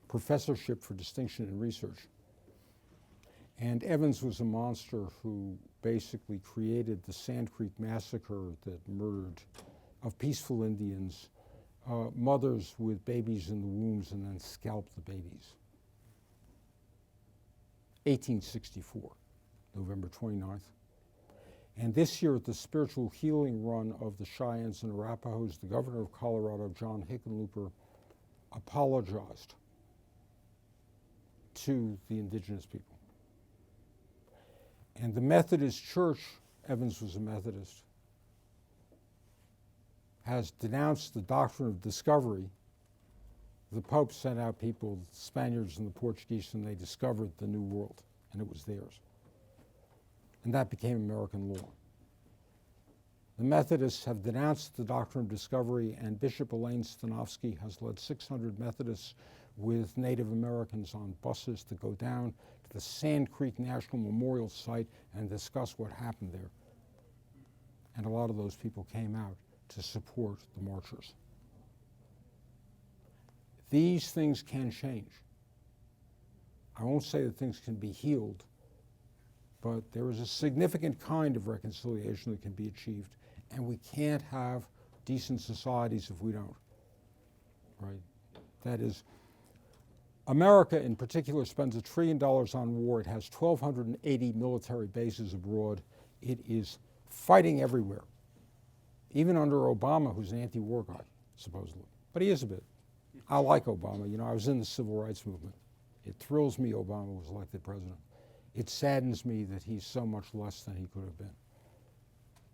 Professorship for Distinction in Research. And Evans was a monster who basically created the Sand Creek Massacre that murdered of peaceful Indians, mothers with babies in the wombs, and then scalped the babies. 1864, November 29th. And this year at the Spiritual Healing Run of the Cheyennes and Arapahoes, the governor of Colorado, John Hickenlooper, apologized to the indigenous people. And the Methodist Church, Evans was a Methodist, has denounced the doctrine of discovery. The Pope sent out people, the Spaniards and the Portuguese, and they discovered the New World, and it was theirs. And that became American law. The Methodists have denounced the doctrine of discovery, and Bishop Elaine Stanovsky has led 600 Methodists with Native Americans on buses to go down to the Sand Creek National Memorial Site and discuss what happened there. And a lot of those people came out to support the marchers. These things can change. I won't say that things can be healed, but there is a significant kind of reconciliation that can be achieved, and we can't have decent societies if we don't, right? That is, America in particular spends $1 trillion on war. It has 1,280 military bases abroad. It is fighting everywhere, even under Obama, who's an anti-war guy, supposedly. But he is a bit. I like Obama. You know, I was in the civil rights movement. It thrills me Obama was elected president. It saddens me that he's so much less than he could have been.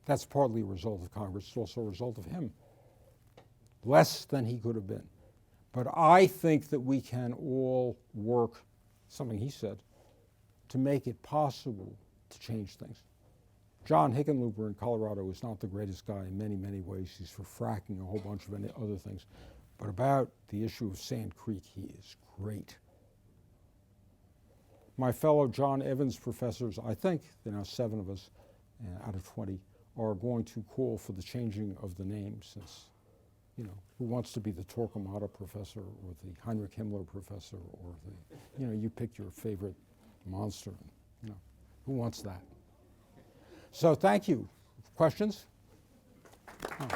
That's partly a result of Congress. It's also a result of him. Less than he could have been. But I think that we can all work, something he said, to make it possible to change things. John Hickenlooper in Colorado is not the greatest guy in many, many ways. He's for fracking, a whole bunch of other things. But about the issue of Sand Creek, he is great. My fellow John Evans professors, I think there are now 7 of us out of 20, are going to call for the changing of the name, since, you know, who wants to be the Torquemada professor or the Heinrich Himmler professor or the, you know, you pick your favorite monster. You know, who wants that? So thank you. Questions? Oh.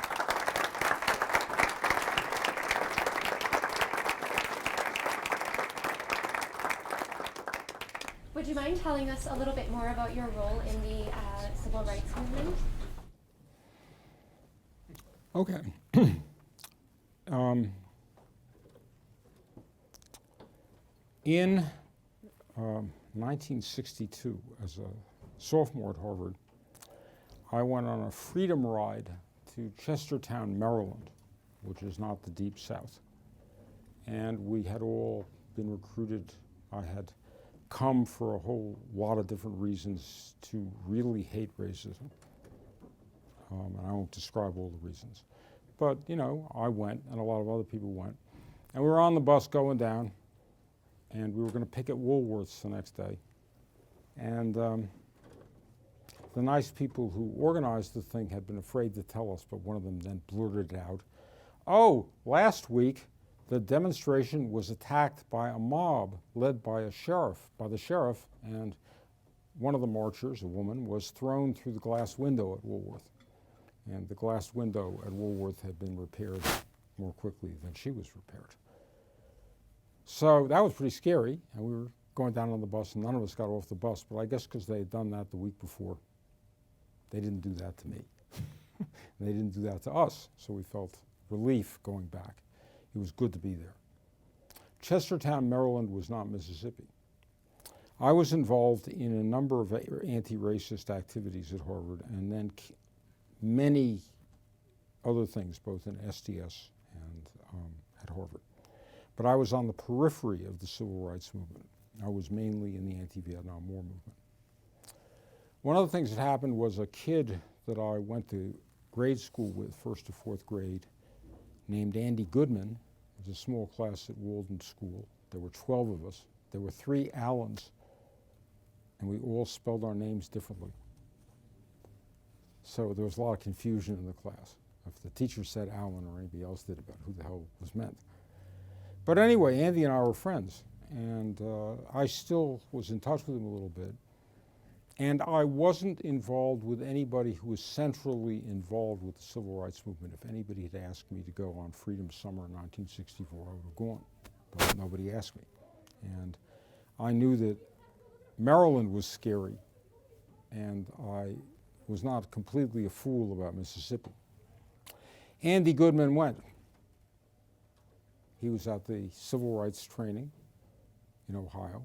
Would you mind telling us a little bit more about your role in the civil rights movement? Okay. In 1962, as a sophomore at Harvard, I went on a freedom ride to Chestertown, Maryland, which is not the Deep South. And we had all been recruited. I had come for a whole lot of different reasons to really hate racism. And I won't describe all the reasons. But, you know, I went, and a lot of other people went. And we were on the bus going down, and we were going to picket Woolworths the next day. And the nice people who organized the thing had been afraid to tell us, but one of them then blurted out, "Oh, last week the demonstration was attacked by a mob led by the sheriff, and one of the marchers, a woman, was thrown through the glass window at Woolworth. And the glass window at Woolworth had been repaired more quickly than she was repaired." So that was pretty scary, and we were going down on the bus, and none of us got off the bus, but I guess because they had done that the week before, they didn't do that to me. They didn't do that to us, so we felt relief going back. It was good to be there. Chestertown, Maryland was not Mississippi. I was involved in a number of anti-racist activities at Harvard, and then many other things, both in SDS and at Harvard. But I was on the periphery of the civil rights movement. I was mainly in the anti-Vietnam War movement. One of the things that happened was a kid that I went to grade school with, 1st to 4th grade, named Andy Goodman. It was a small class at Walden School. There were 12 of us. There were 3 Allens, and we all spelled our names differently. So there was a lot of confusion in the class. If the teacher said Allen or anybody else did, about who the hell was meant. But anyway, Andy and I were friends, and I still was in touch with him a little bit. And I wasn't involved with anybody who was centrally involved with the civil rights movement. If anybody had asked me to go on Freedom Summer in 1964, I would have gone, but nobody asked me. And I knew that Maryland was scary, and I was not completely a fool about Mississippi. Andy Goodman went. He was at the civil rights training in Ohio.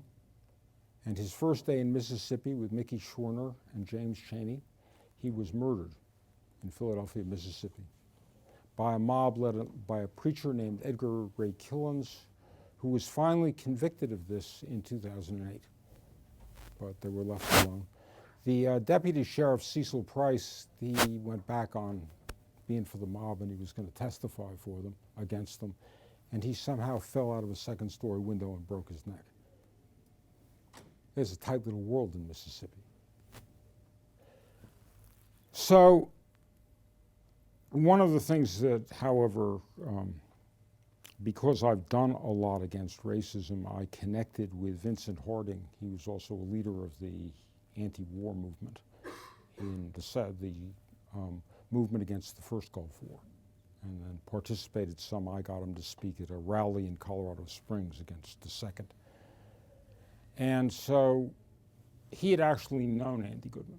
And his first day in Mississippi with Mickey Schwerner and James Chaney, he was murdered in Philadelphia, Mississippi, by a mob led by a preacher named Edgar Ray Killens, who was finally convicted of this in 2008. But they were left alone. The Deputy Sheriff Cecil Price, he went back on being for the mob, and he was going to testify for them, against them, and he somehow fell out of a second-story window and broke his neck. There's a tight little world in Mississippi. So one of the things that, however, because I've done a lot against racism, I connected with Vincent Harding. He was also a leader of the anti-war movement in the movement against the first Gulf War, and then participated some. I got him to speak at a rally in Colorado Springs against the second. And so he had actually known Andy Goodman,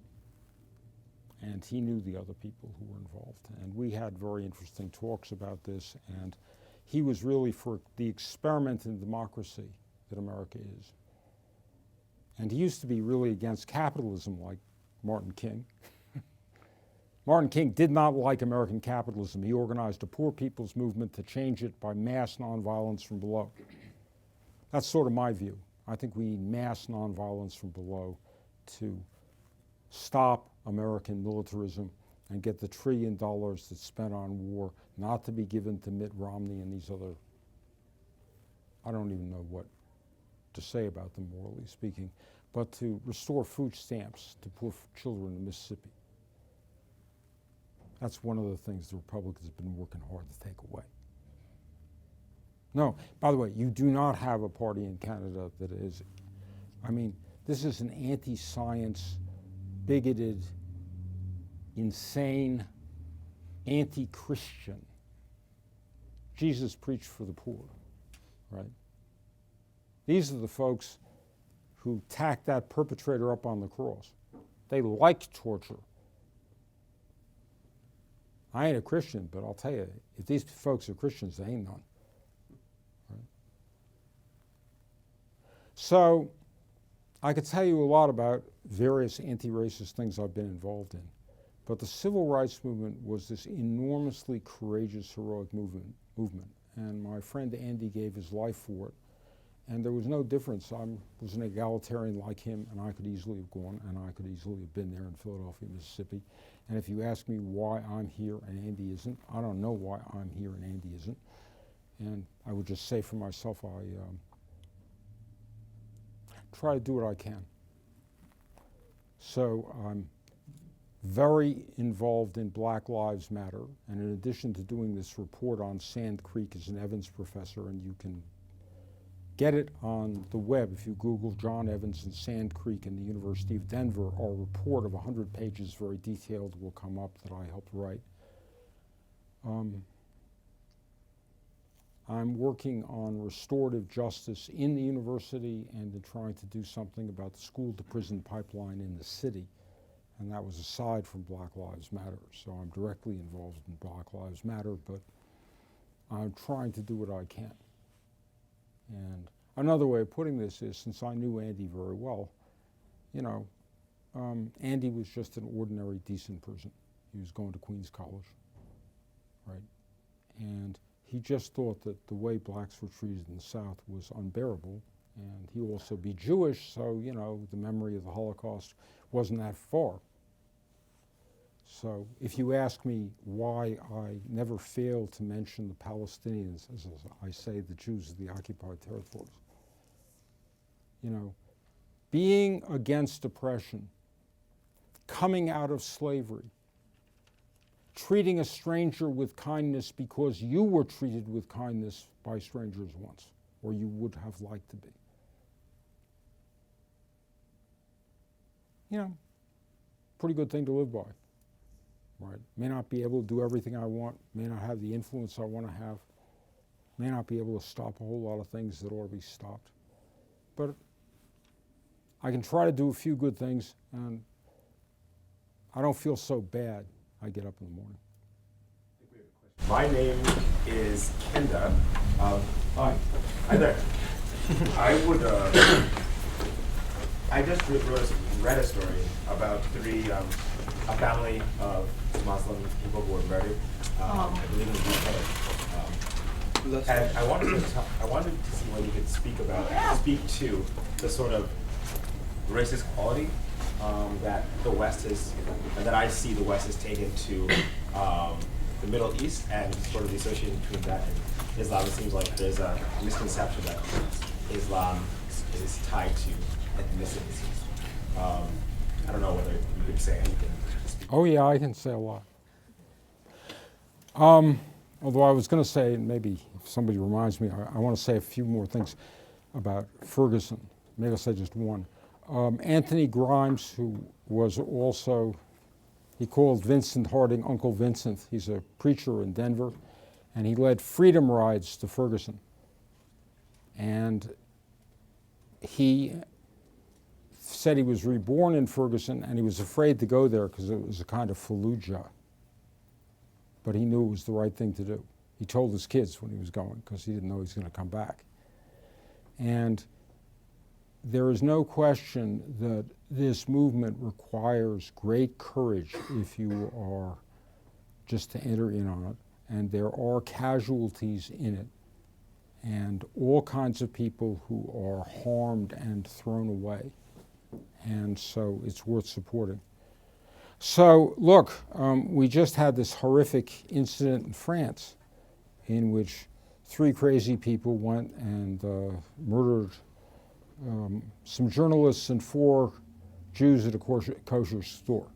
and he knew the other people who were involved. And we had very interesting talks about this, and he was really for the experiment in democracy that America is. And he used to be really against capitalism, like Martin King. Martin King did not like American capitalism. He organized a poor people's movement to change it by mass nonviolence from below. That's sort of my view. I think we need mass nonviolence from below to stop American militarism and get the $1 trillion that's spent on war not to be given to Mitt Romney and these other, I don't even know what to say about them morally speaking, but to restore food stamps to poor children in Mississippi. That's one of the things the Republicans have been working hard to take away. No, by the way, you do not have a party in Canada that is, I mean, this is an anti-science, bigoted, insane, anti-Christian. Jesus preached for the poor, right? These are the folks who tacked that perpetrator up on the cross. They like torture. I ain't a Christian, but I'll tell you, if these folks are Christians, they ain't none. Right? So I could tell you a lot about various anti-racist things I've been involved in, but the civil rights movement was this enormously courageous, heroic movement. And my friend Andy gave his life for it. And there was no difference. I was an egalitarian like him, and I could easily have gone, and I could easily have been there in Philadelphia, Mississippi. And if you ask me why I'm here and Andy isn't, I don't know why I'm here and Andy isn't. And I would just say for myself, I try to do what I can. So I'm very involved in Black Lives Matter, and in addition to doing this report on Sand Creek as an Evans professor, and you can get it on the web. If you Google John Evans and Sand Creek in the University of Denver, our report of 100 pages, very detailed, will come up that I helped write. I'm working on restorative justice in the university and in trying to do something about the school-to-prison pipeline in the city. And that was aside from Black Lives Matter. So I'm directly involved in Black Lives Matter, but I'm trying to do what I can. And another way of putting this is, since I knew Andy very well, you know, Andy was just an ordinary, decent person. He was going to Queens College, right? And he just thought that the way blacks were treated in the South was unbearable, and he also be Jewish, so, you know, the memory of the Holocaust wasn't that far. So if you ask me why I never fail to mention the Palestinians, as I say, the Jews of the occupied territories, you know, being against oppression, coming out of slavery, treating a stranger with kindness because you were treated with kindness by strangers once, or you would have liked to be. You know, pretty good thing to live by. Right. May not be able to do everything I want, may not have the influence I want to have, may not be able to stop a whole lot of things that ought to be stopped. But I can try to do a few good things, and I don't feel so bad I get up in the morning. My name is Kenda. Hi. Hi there. I just read a story about a family of Muslim people who were murdered, I believe in the UK. And I wanted to see whether you could speak to the sort of racist quality that the West is, that I see the West has taken to the Middle East and sort of the association between that and Islam. It seems like there's a misconception that Islam is tied to ethnicities. I don't know whether you could say anything. Oh yeah, I can say a lot. Although I was going to say, maybe if somebody reminds me, I want to say a few more things about Ferguson. Maybe I'll say just one. Anthony Grimes, who was also, he called Vincent Harding Uncle Vincent. He's a preacher in Denver, and he led freedom rides to Ferguson. And he said he was reborn in Ferguson, and he was afraid to go there because it was a kind of Fallujah. But he knew it was the right thing to do. He told his kids when he was going because he didn't know he was going to come back. And there is no question that this movement requires great courage if you are just to enter in on it. And there are casualties in it, and all kinds of people who are harmed and thrown away. And so it's worth supporting. So look, we just had this horrific incident in France in which 3 crazy people went and murdered some journalists and 4 Jews at a kosher store.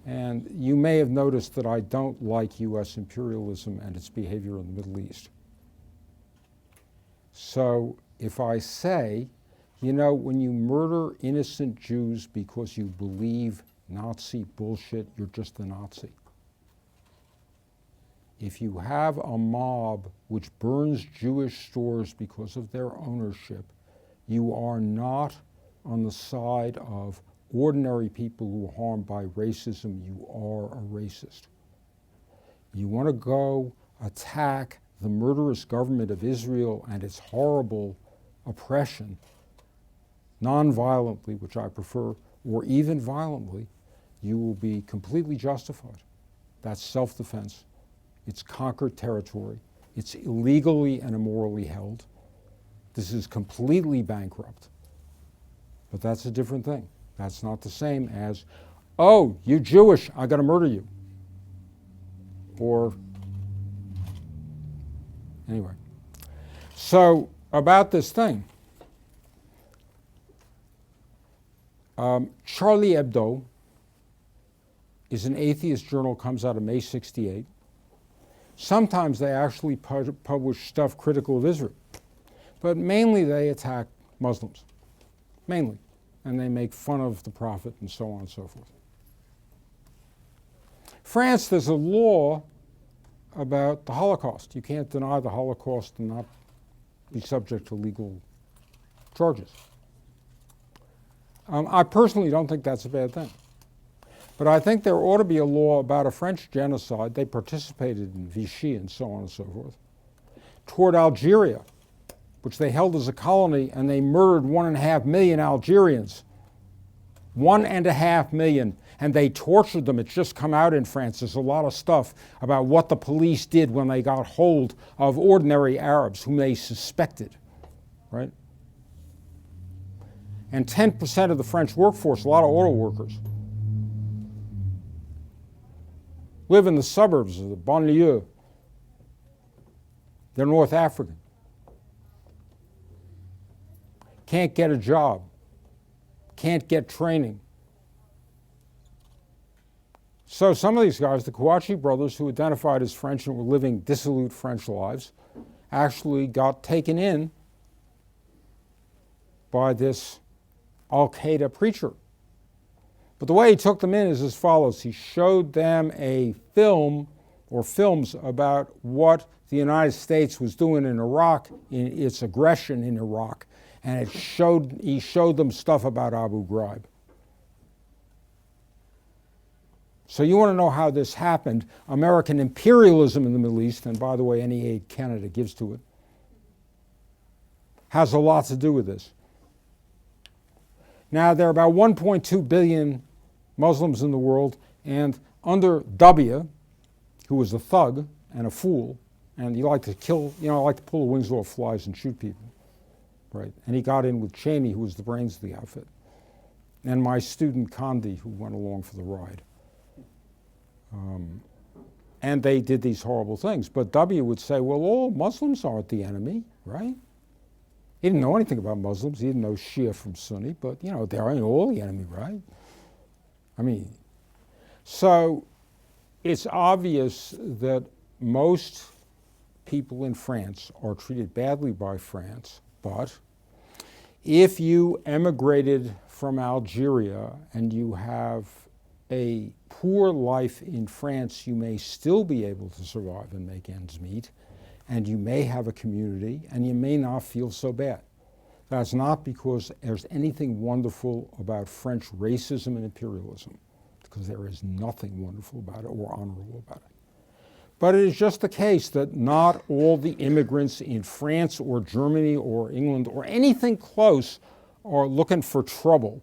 And you may have noticed that I don't like U.S. imperialism and its behavior in the Middle East. So if I say, you know, when you murder innocent Jews because you believe Nazi bullshit, you're just a Nazi. If you have a mob which burns Jewish stores because of their ownership, you are not on the side of ordinary people who are harmed by racism. You are a racist. You want to go attack the murderous government of Israel and its horrible oppression, non-violently, which I prefer, or even violently, you will be completely justified. That's self-defense. It's conquered territory. It's illegally and immorally held. This is completely bankrupt. But that's a different thing. That's not the same as, oh, you're Jewish, I gotta murder you. Or, anyway. So, about this thing. Charlie Hebdo is an atheist journal, comes out of May 68. Sometimes they actually publish stuff critical of Israel, but mainly they attack Muslims, mainly, and they make fun of the Prophet and so on and so forth. France, there's a law about the Holocaust. You can't deny the Holocaust and not be subject to legal charges. I personally don't think that's a bad thing. But I think there ought to be a law about a French genocide. They participated in Vichy and so on and so forth, toward Algeria, which they held as a colony, and they murdered 1.5 million Algerians. 1.5 million. And they tortured them. It's just come out in France. There's a lot of stuff about what the police did when they got hold of ordinary Arabs whom they suspected, right? And 10% of the French workforce, a lot of auto workers, live in the suburbs of the banlieue. They're North African. Can't get a job. Can't get training. So some of these guys, the Kouachi brothers, who identified as French and were living dissolute French lives, actually got taken in by this Al-Qaeda preacher. But the way he took them in is as follows. He showed them a film or films about what the United States was doing in Iraq, in its aggression in Iraq, and he showed them stuff about Abu Ghraib. So you want to know how this happened. American imperialism in the Middle East, and by the way, any aid Canada gives to it, has a lot to do with this. Now, there are about 1.2 billion Muslims in the world, and under W, who was a thug and a fool, and he liked to kill, like to pull the wings off flies and shoot people, right? And he got in with Cheney, who was the brains of the outfit. and my student Condi, who went along for the ride. And they did these horrible things. But W would say, well, all Muslims aren't the enemy, right? He didn't know anything about Muslims. He didn't know Shia from Sunni, but you know, they aren't all the enemy, right? I mean, so it's obvious that most people in France are treated badly by France, but if you emigrated from Algeria and you have a poor life in France, you may still be able to survive and make ends meet, and you may have a community, and you may not feel so bad. That's not because there's anything wonderful about French racism and imperialism, because there is nothing wonderful about it or honorable about it. But it is just the case that not all the immigrants in France or Germany or England or anything close are looking for trouble.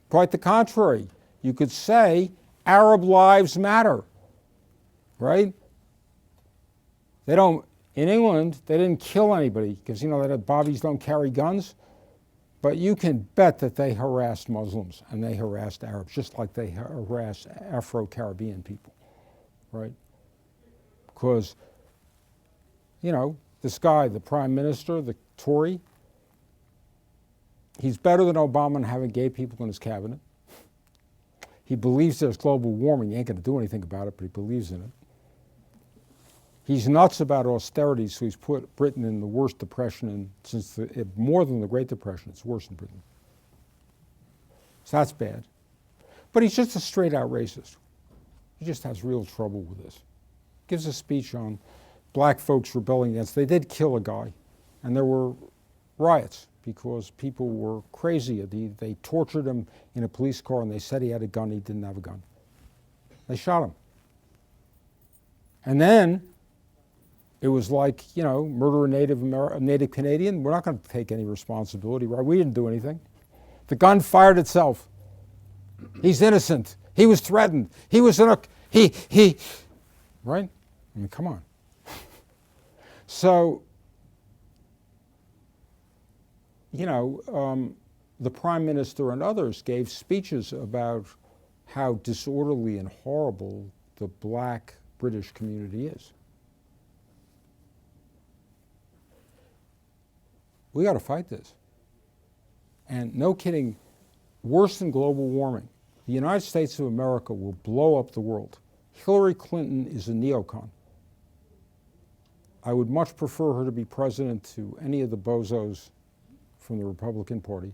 Quite the contrary. You could say Arab lives matter, right? They don't, in England, they didn't kill anybody because, you know, that Bobbies don't carry guns. But you can bet that they harassed Muslims and they harassed Arabs, just like they harassed Afro-Caribbean people, right? Because, you know, this guy, the prime minister, the Tory, he's better than Obama in having gay people in his cabinet. He believes there's global warming. He ain't going to do anything about it, but he believes in it. He's nuts about austerity, so he's put Britain in the worst depression since more than the Great Depression. It's worse in Britain. So that's bad. But he's just a straight-out racist. He just has real trouble with this. Gives a speech on black folks rebelling against. They did kill a guy, and there were riots because people were crazy. They tortured him in a police car, and they said he had a gun. He didn't have a gun. They shot him. And then it was like, you know, murder a Native Canadian. We're not going to take any responsibility, right? We didn't do anything. The gun fired itself. He's innocent. He was threatened. He was in a, right? I mean, come on. So, you know, the Prime Minister and others gave speeches about how disorderly and horrible the black British community is. We got to fight this. And no kidding, worse than global warming, the United States of America will blow up the world. Hillary Clinton is a neocon. I would much prefer her to be president to any of the bozos from the Republican Party,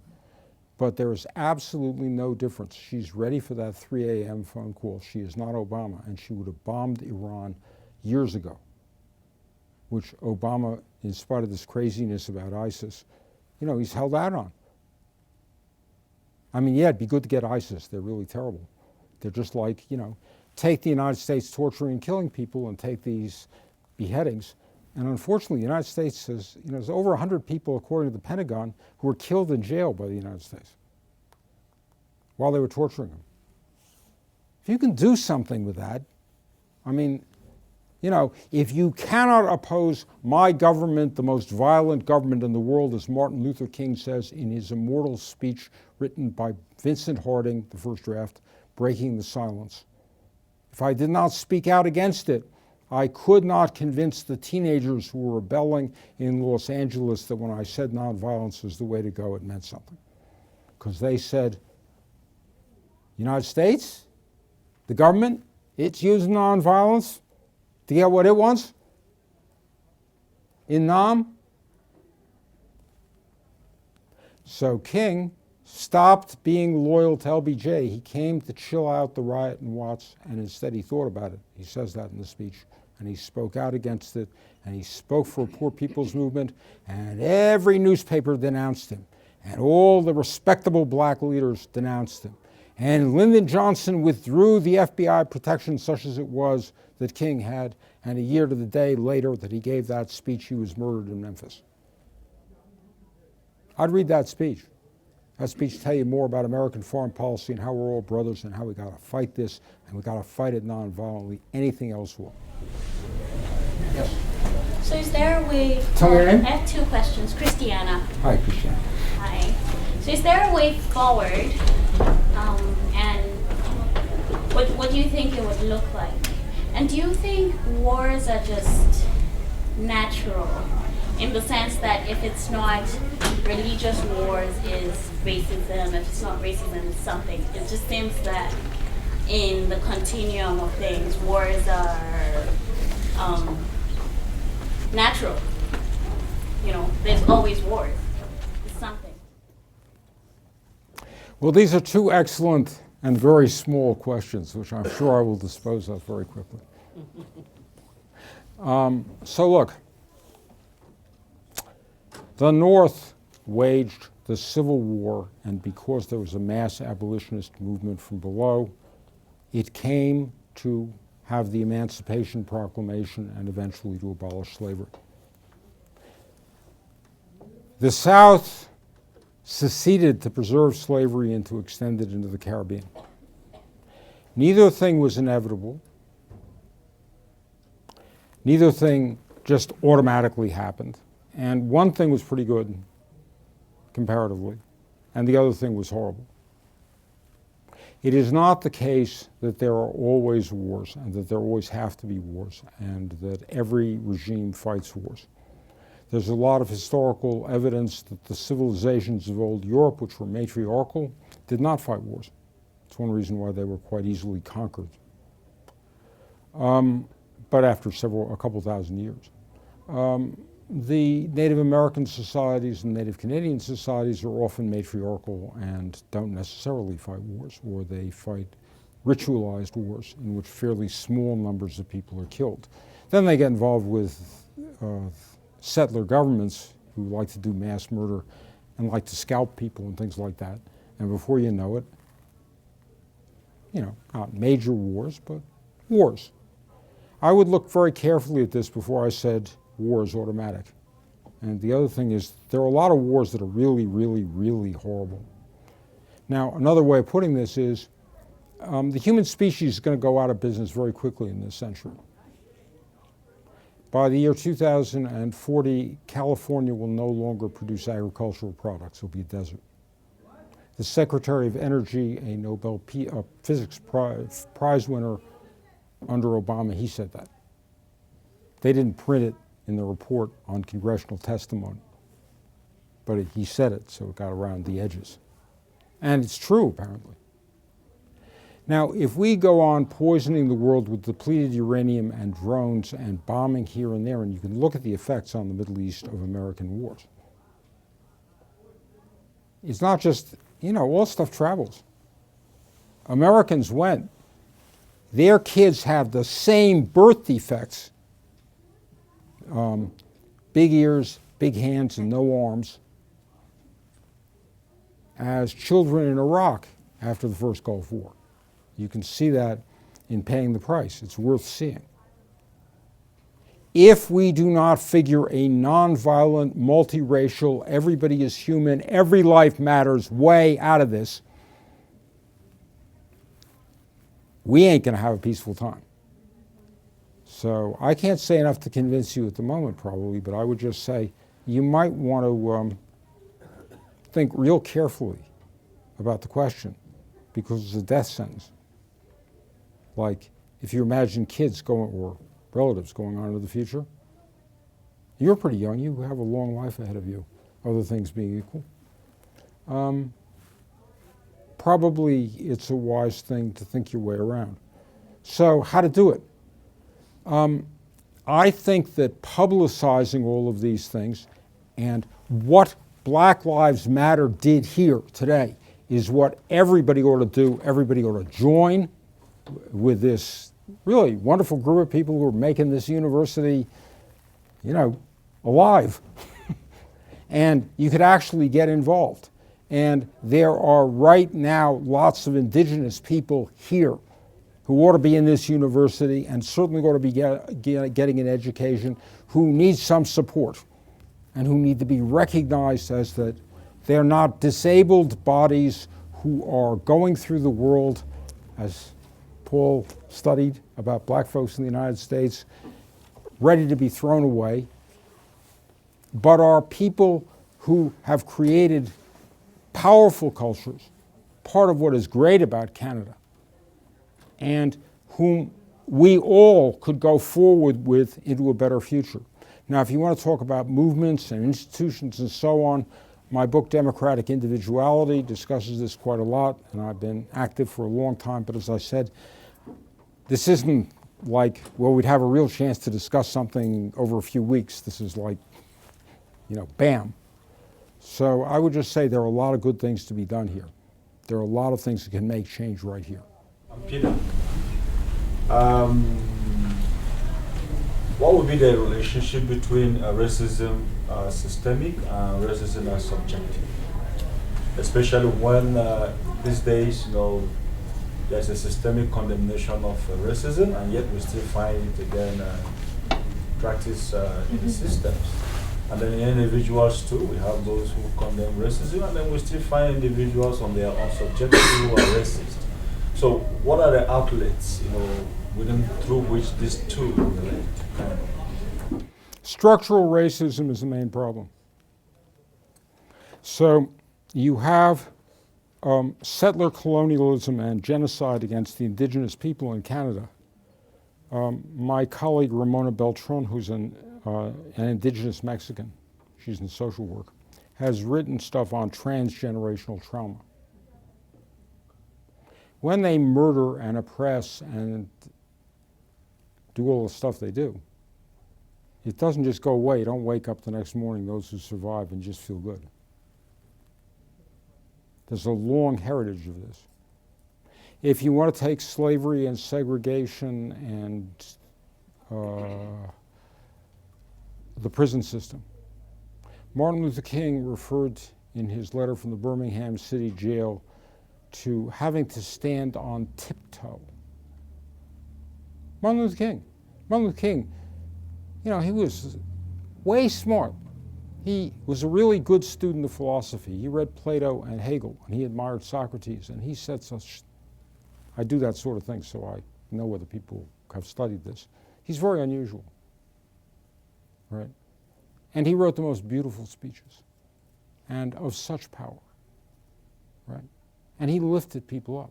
but there is absolutely no difference. She's ready for that 3 a.m. phone call. She is not Obama, and she would have bombed Iran years ago, which Obama, in spite of this craziness about ISIS, you know, he's held out on. I mean, yeah, it'd be good to get ISIS. They're really terrible. They're just like, you know, take the United States torturing and killing people and take these beheadings. And unfortunately, the United States has, you know, there's over 100 people, according to the Pentagon, who were killed in jail by the United States while they were torturing them. If you can do something with that, I mean, you know, if you cannot oppose my government, the most violent government in the world, as Martin Luther King says in his immortal speech written by Vincent Harding, the first draft, Breaking the Silence. If I did not speak out against it, I could not convince the teenagers who were rebelling in Los Angeles that when I said nonviolence was the way to go, it meant something. Because they said, United States, the government, it's using nonviolence to get what it wants in Nam. So King stopped being loyal to LBJ. He came to chill out the riot in Watts, and instead he thought about it. He says that in the speech. And he spoke out against it, and he spoke for a poor people's movement, and every newspaper denounced him, and all the respectable black leaders denounced him. And Lyndon Johnson withdrew the FBI protection, such as it was, that King had, and a year to the day later that he gave that speech, he was murdered in Memphis. I'd read that speech. That speech tell you more about American foreign policy and how we're all brothers and how we got to fight this, and we got to fight it nonviolently. Anything else will. Yes. So is there a way? Tell me your name. I have two questions. Christiana. Hi, Christiana. Hi. So is there a way forward, and what do you think it would look like? And do you think wars are just natural, in the sense that if it's not religious wars is racism, if it's not racism it's something? It just seems that in the continuum of things, wars are natural. You know, there's always wars. It's something. Well, these are two excellent and very small questions, which I'm sure I will dispose of very quickly. So look, the North waged the Civil War, and because there was a mass abolitionist movement from below, it came to have the Emancipation Proclamation and eventually to abolish slavery. The South seceded to preserve slavery and to extend it into the Caribbean. Neither thing was inevitable. Neither thing just automatically happened. And one thing was pretty good, comparatively, and the other thing was horrible. It is not the case that there are always wars and that there always have to be wars and that every regime fights wars. There's a lot of historical evidence that the civilizations of old Europe, which were matriarchal, did not fight wars. It's one reason why they were quite easily conquered. But after a couple thousand years. The Native American societies and Native Canadian societies are often matriarchal and don't necessarily fight wars, or they fight ritualized wars in which fairly small numbers of people are killed. Then they get involved with settler governments who like to do mass murder and like to scalp people and things like that. And before you know it, not major wars, but wars. I would look very carefully at this before I said war is automatic. And the other thing is, there are a lot of wars that are really, really, really horrible. Now, another way of putting this is, the human species is going to go out of business very quickly in this century. By the year 2040, California will no longer produce agricultural products. It'll be a desert. The Secretary of Energy, a Nobel Physics Prize winner under Obama, he said that. They didn't print it in the report on congressional testimony, but he said it, so it got around the edges. And it's true, apparently. Now, if we go on poisoning the world with depleted uranium and drones and bombing here and there, and you can look at the effects on the Middle East of American wars. It's not just, all stuff travels. Americans went. Their kids have the same birth defects, big ears, big hands, and no arms, as children in Iraq after the first Gulf War. You can see that in paying the price. It's worth seeing. If we do not figure a nonviolent, multiracial, everybody is human, every life matters way out of this, we ain't going to have a peaceful time. So I can't say enough to convince you at the moment, probably, but I would just say you might want to think real carefully about the question, because it's a death sentence. Like, if you imagine kids or relatives going on into the future, you're pretty young, you have a long life ahead of you, other things being equal. Probably it's a wise thing to think your way around. So how to do it? I think that publicizing all of these things and what Black Lives Matter did here today is what everybody ought to do. Everybody ought to join with this really wonderful group of people who are making this university, alive. And you could actually get involved. And there are right now lots of indigenous people here who ought to be in this university and certainly ought to be getting an education, who need some support and who need to be recognized as that they're not disabled bodies who are going through the world, as Paul studied about black folks in the United States, ready to be thrown away, but are people who have created powerful cultures, part of what is great about Canada, and whom we all could go forward with into a better future. Now, if you want to talk about movements and institutions and so on, my book, Democratic Individuality, discusses this quite a lot, and I've been active for a long time, but as I said, this isn't like, well, we'd have a real chance to discuss something over a few weeks. This is like, bam. So I would just say there are a lot of good things to be done here. There are a lot of things that can make change right here. Peter, what would be the relationship between racism systemic and racism as subjective? Especially when these days, there's a systemic condemnation of racism, and yet we still find it again practiced in the systems. And then in individuals too, we have those who condemn racism, and then we still find individuals on their own subjective who are racist. So what are the outlets, through which these two relate? Structural racism is the main problem. So you have settler colonialism and genocide against the indigenous people in Canada. My colleague Ramona Beltran, who's an indigenous Mexican, she's in social work, has written stuff on transgenerational trauma. When they murder and oppress and do all the stuff they do, it doesn't just go away. You don't wake up the next morning, those who survive, and just feel good. There's a long heritage of this. If you want to take slavery and segregation and the prison system, Martin Luther King referred in his letter from the Birmingham City Jail to having to stand on tiptoe. Martin Luther King, he was way smart. He was a really good student of philosophy. He read Plato and Hegel, and he admired Socrates, and he said I do that sort of thing, so I know whether people have studied this. He's very unusual, right? And he wrote the most beautiful speeches, and of such power, right? And he lifted people up.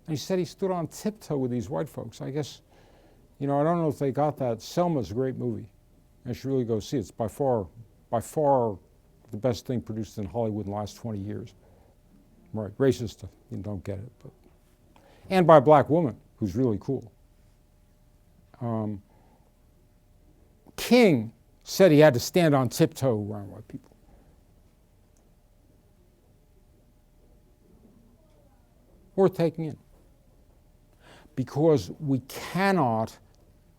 And he said he stood on tiptoe with these white folks. I guess, I don't know if they got that. Selma's a great movie. You should really go see it. It's by far the best thing produced in Hollywood in the last 20 years. Right, racist, you don't get it. But. And by a black woman, who's really cool. King said he had to stand on tiptoe around white people. Worth taking in. Because we cannot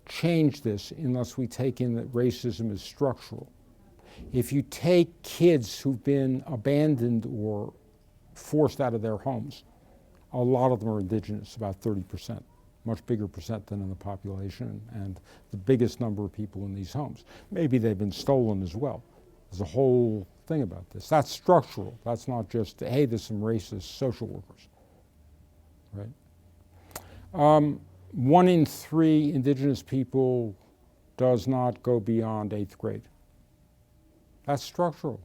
change this unless we take in that racism is structural. If you take kids who've been abandoned or forced out of their homes, a lot of them are indigenous, about 30%, much bigger percent than in the population, and the biggest number of people in these homes. Maybe they've been stolen as well. There's a whole thing about this. That's structural. That's not just, hey, there's some racist social workers, right? 1 in 3 indigenous people does not go beyond 8th grade. That's structural.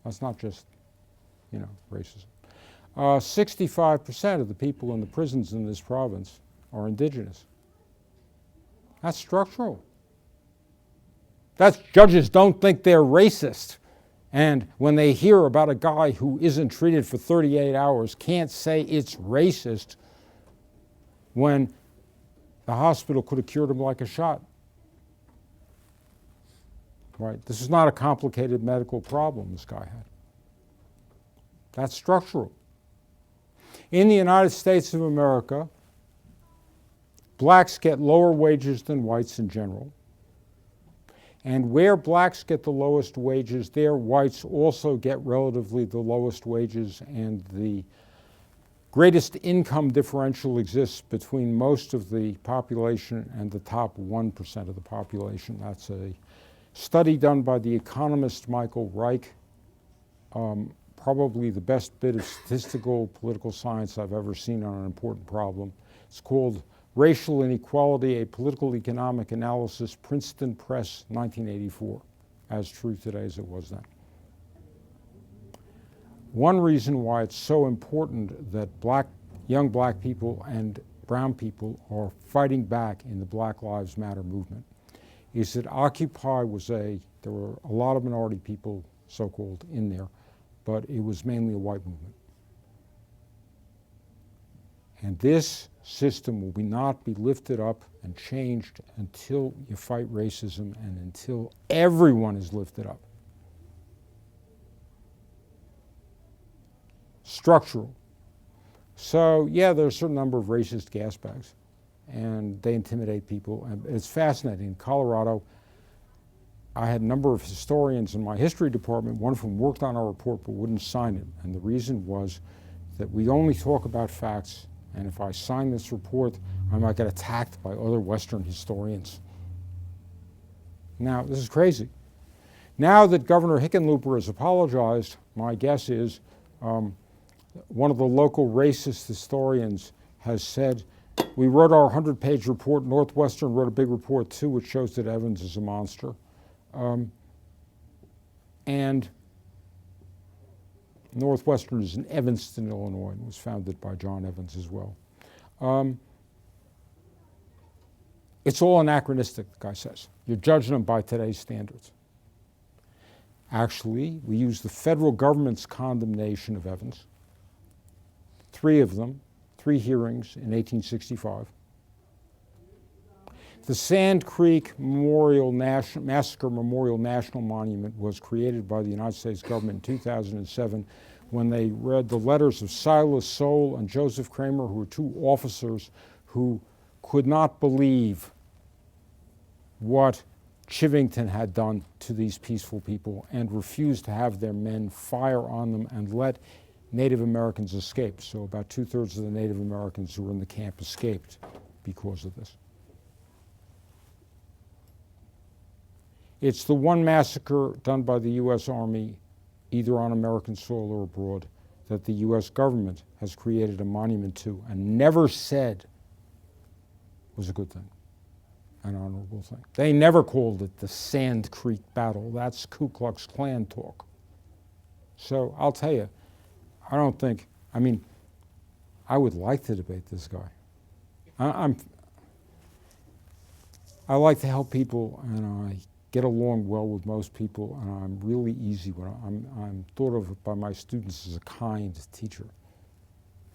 That's not just, racism. 65% of the people in the prisons in this province are indigenous. That's structural. Judges don't think they're racist. And when they hear about a guy who isn't treated for 38 hours, can't say it's racist when the hospital could have cured him like a shot. Right? This is not a complicated medical problem this guy had. That's structural. In the United States of America, blacks get lower wages than whites in general. And where blacks get the lowest wages, there whites also get relatively the lowest wages, and the greatest income differential exists between most of the population and the top 1% of the population. That's a study done by the economist Michael Reich, probably the best bit of statistical political science I've ever seen on an important problem. It's called Racial Inequality, a Political Economic Analysis, Princeton Press, 1984, as true today as it was then. One reason why it's so important that young black people and brown people are fighting back in the Black Lives Matter movement is that Occupy there were a lot of minority people, so-called, in there, but it was mainly a white movement. And this system will not be lifted up and changed until you fight racism and until everyone is lifted up. Structural. So yeah, there's a certain number of racist gas bags, and they intimidate people. And it's fascinating. In Colorado, I had a number of historians in my history department. One of whom worked on our report but wouldn't sign it. And the reason was that we only talk about facts, and if I sign this report, I might get attacked by other Western historians. Now, this is crazy. Now that Governor Hickenlooper has apologized, my guess is one of the local racist historians has said, we wrote our 100-page report, Northwestern wrote a big report too, which shows that Evans is a monster. And Northwestern is in Evanston, Illinois, and was founded by John Evans as well. It's all anachronistic, the guy says. You're judging them by today's standards. Actually, we use the federal government's condemnation of Evans, 3 of them, 3 hearings in 1865. The Sand Creek Massacre Memorial National Monument was created by the United States government in 2007 when they read the letters of Silas Soule and Joseph Kramer, who were 2 officers who could not believe what Chivington had done to these peaceful people and refused to have their men fire on them and let Native Americans escape. So about 2/3 of the Native Americans who were in the camp escaped because of this. It's the one massacre done by the U.S. Army, either on American soil or abroad, that the U.S. government has created a monument to and never said was a good thing, an honorable thing. They never called it the Sand Creek Battle. That's Ku Klux Klan talk. So I'll tell you, I would like to debate this guy. I like to help people, and I get along well with most people, and I'm really easy when I'm thought of by my students as a kind teacher.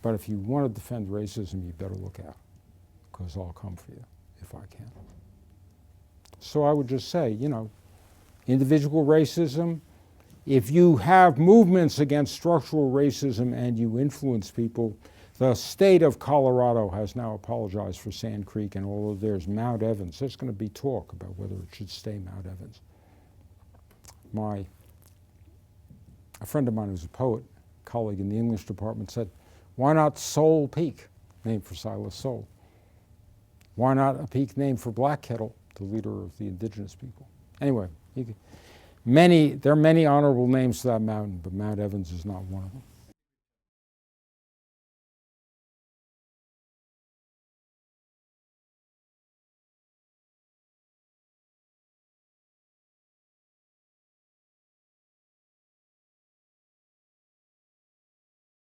But if you want to defend racism, you better look out, because I'll come for you if I can. So I would just say, individual racism, if you have movements against structural racism and you influence people, the state of Colorado has now apologized for Sand Creek, and although there's Mount Evans, there's going to be talk about whether it should stay Mount Evans. A friend of mine who's a poet, colleague in the English department, said, why not Soul Peak, named for Silas Soule? Why not a peak named for Black Kettle, the leader of the indigenous people? Anyway, there are many honorable names to that mountain, but Mount Evans is not one of them.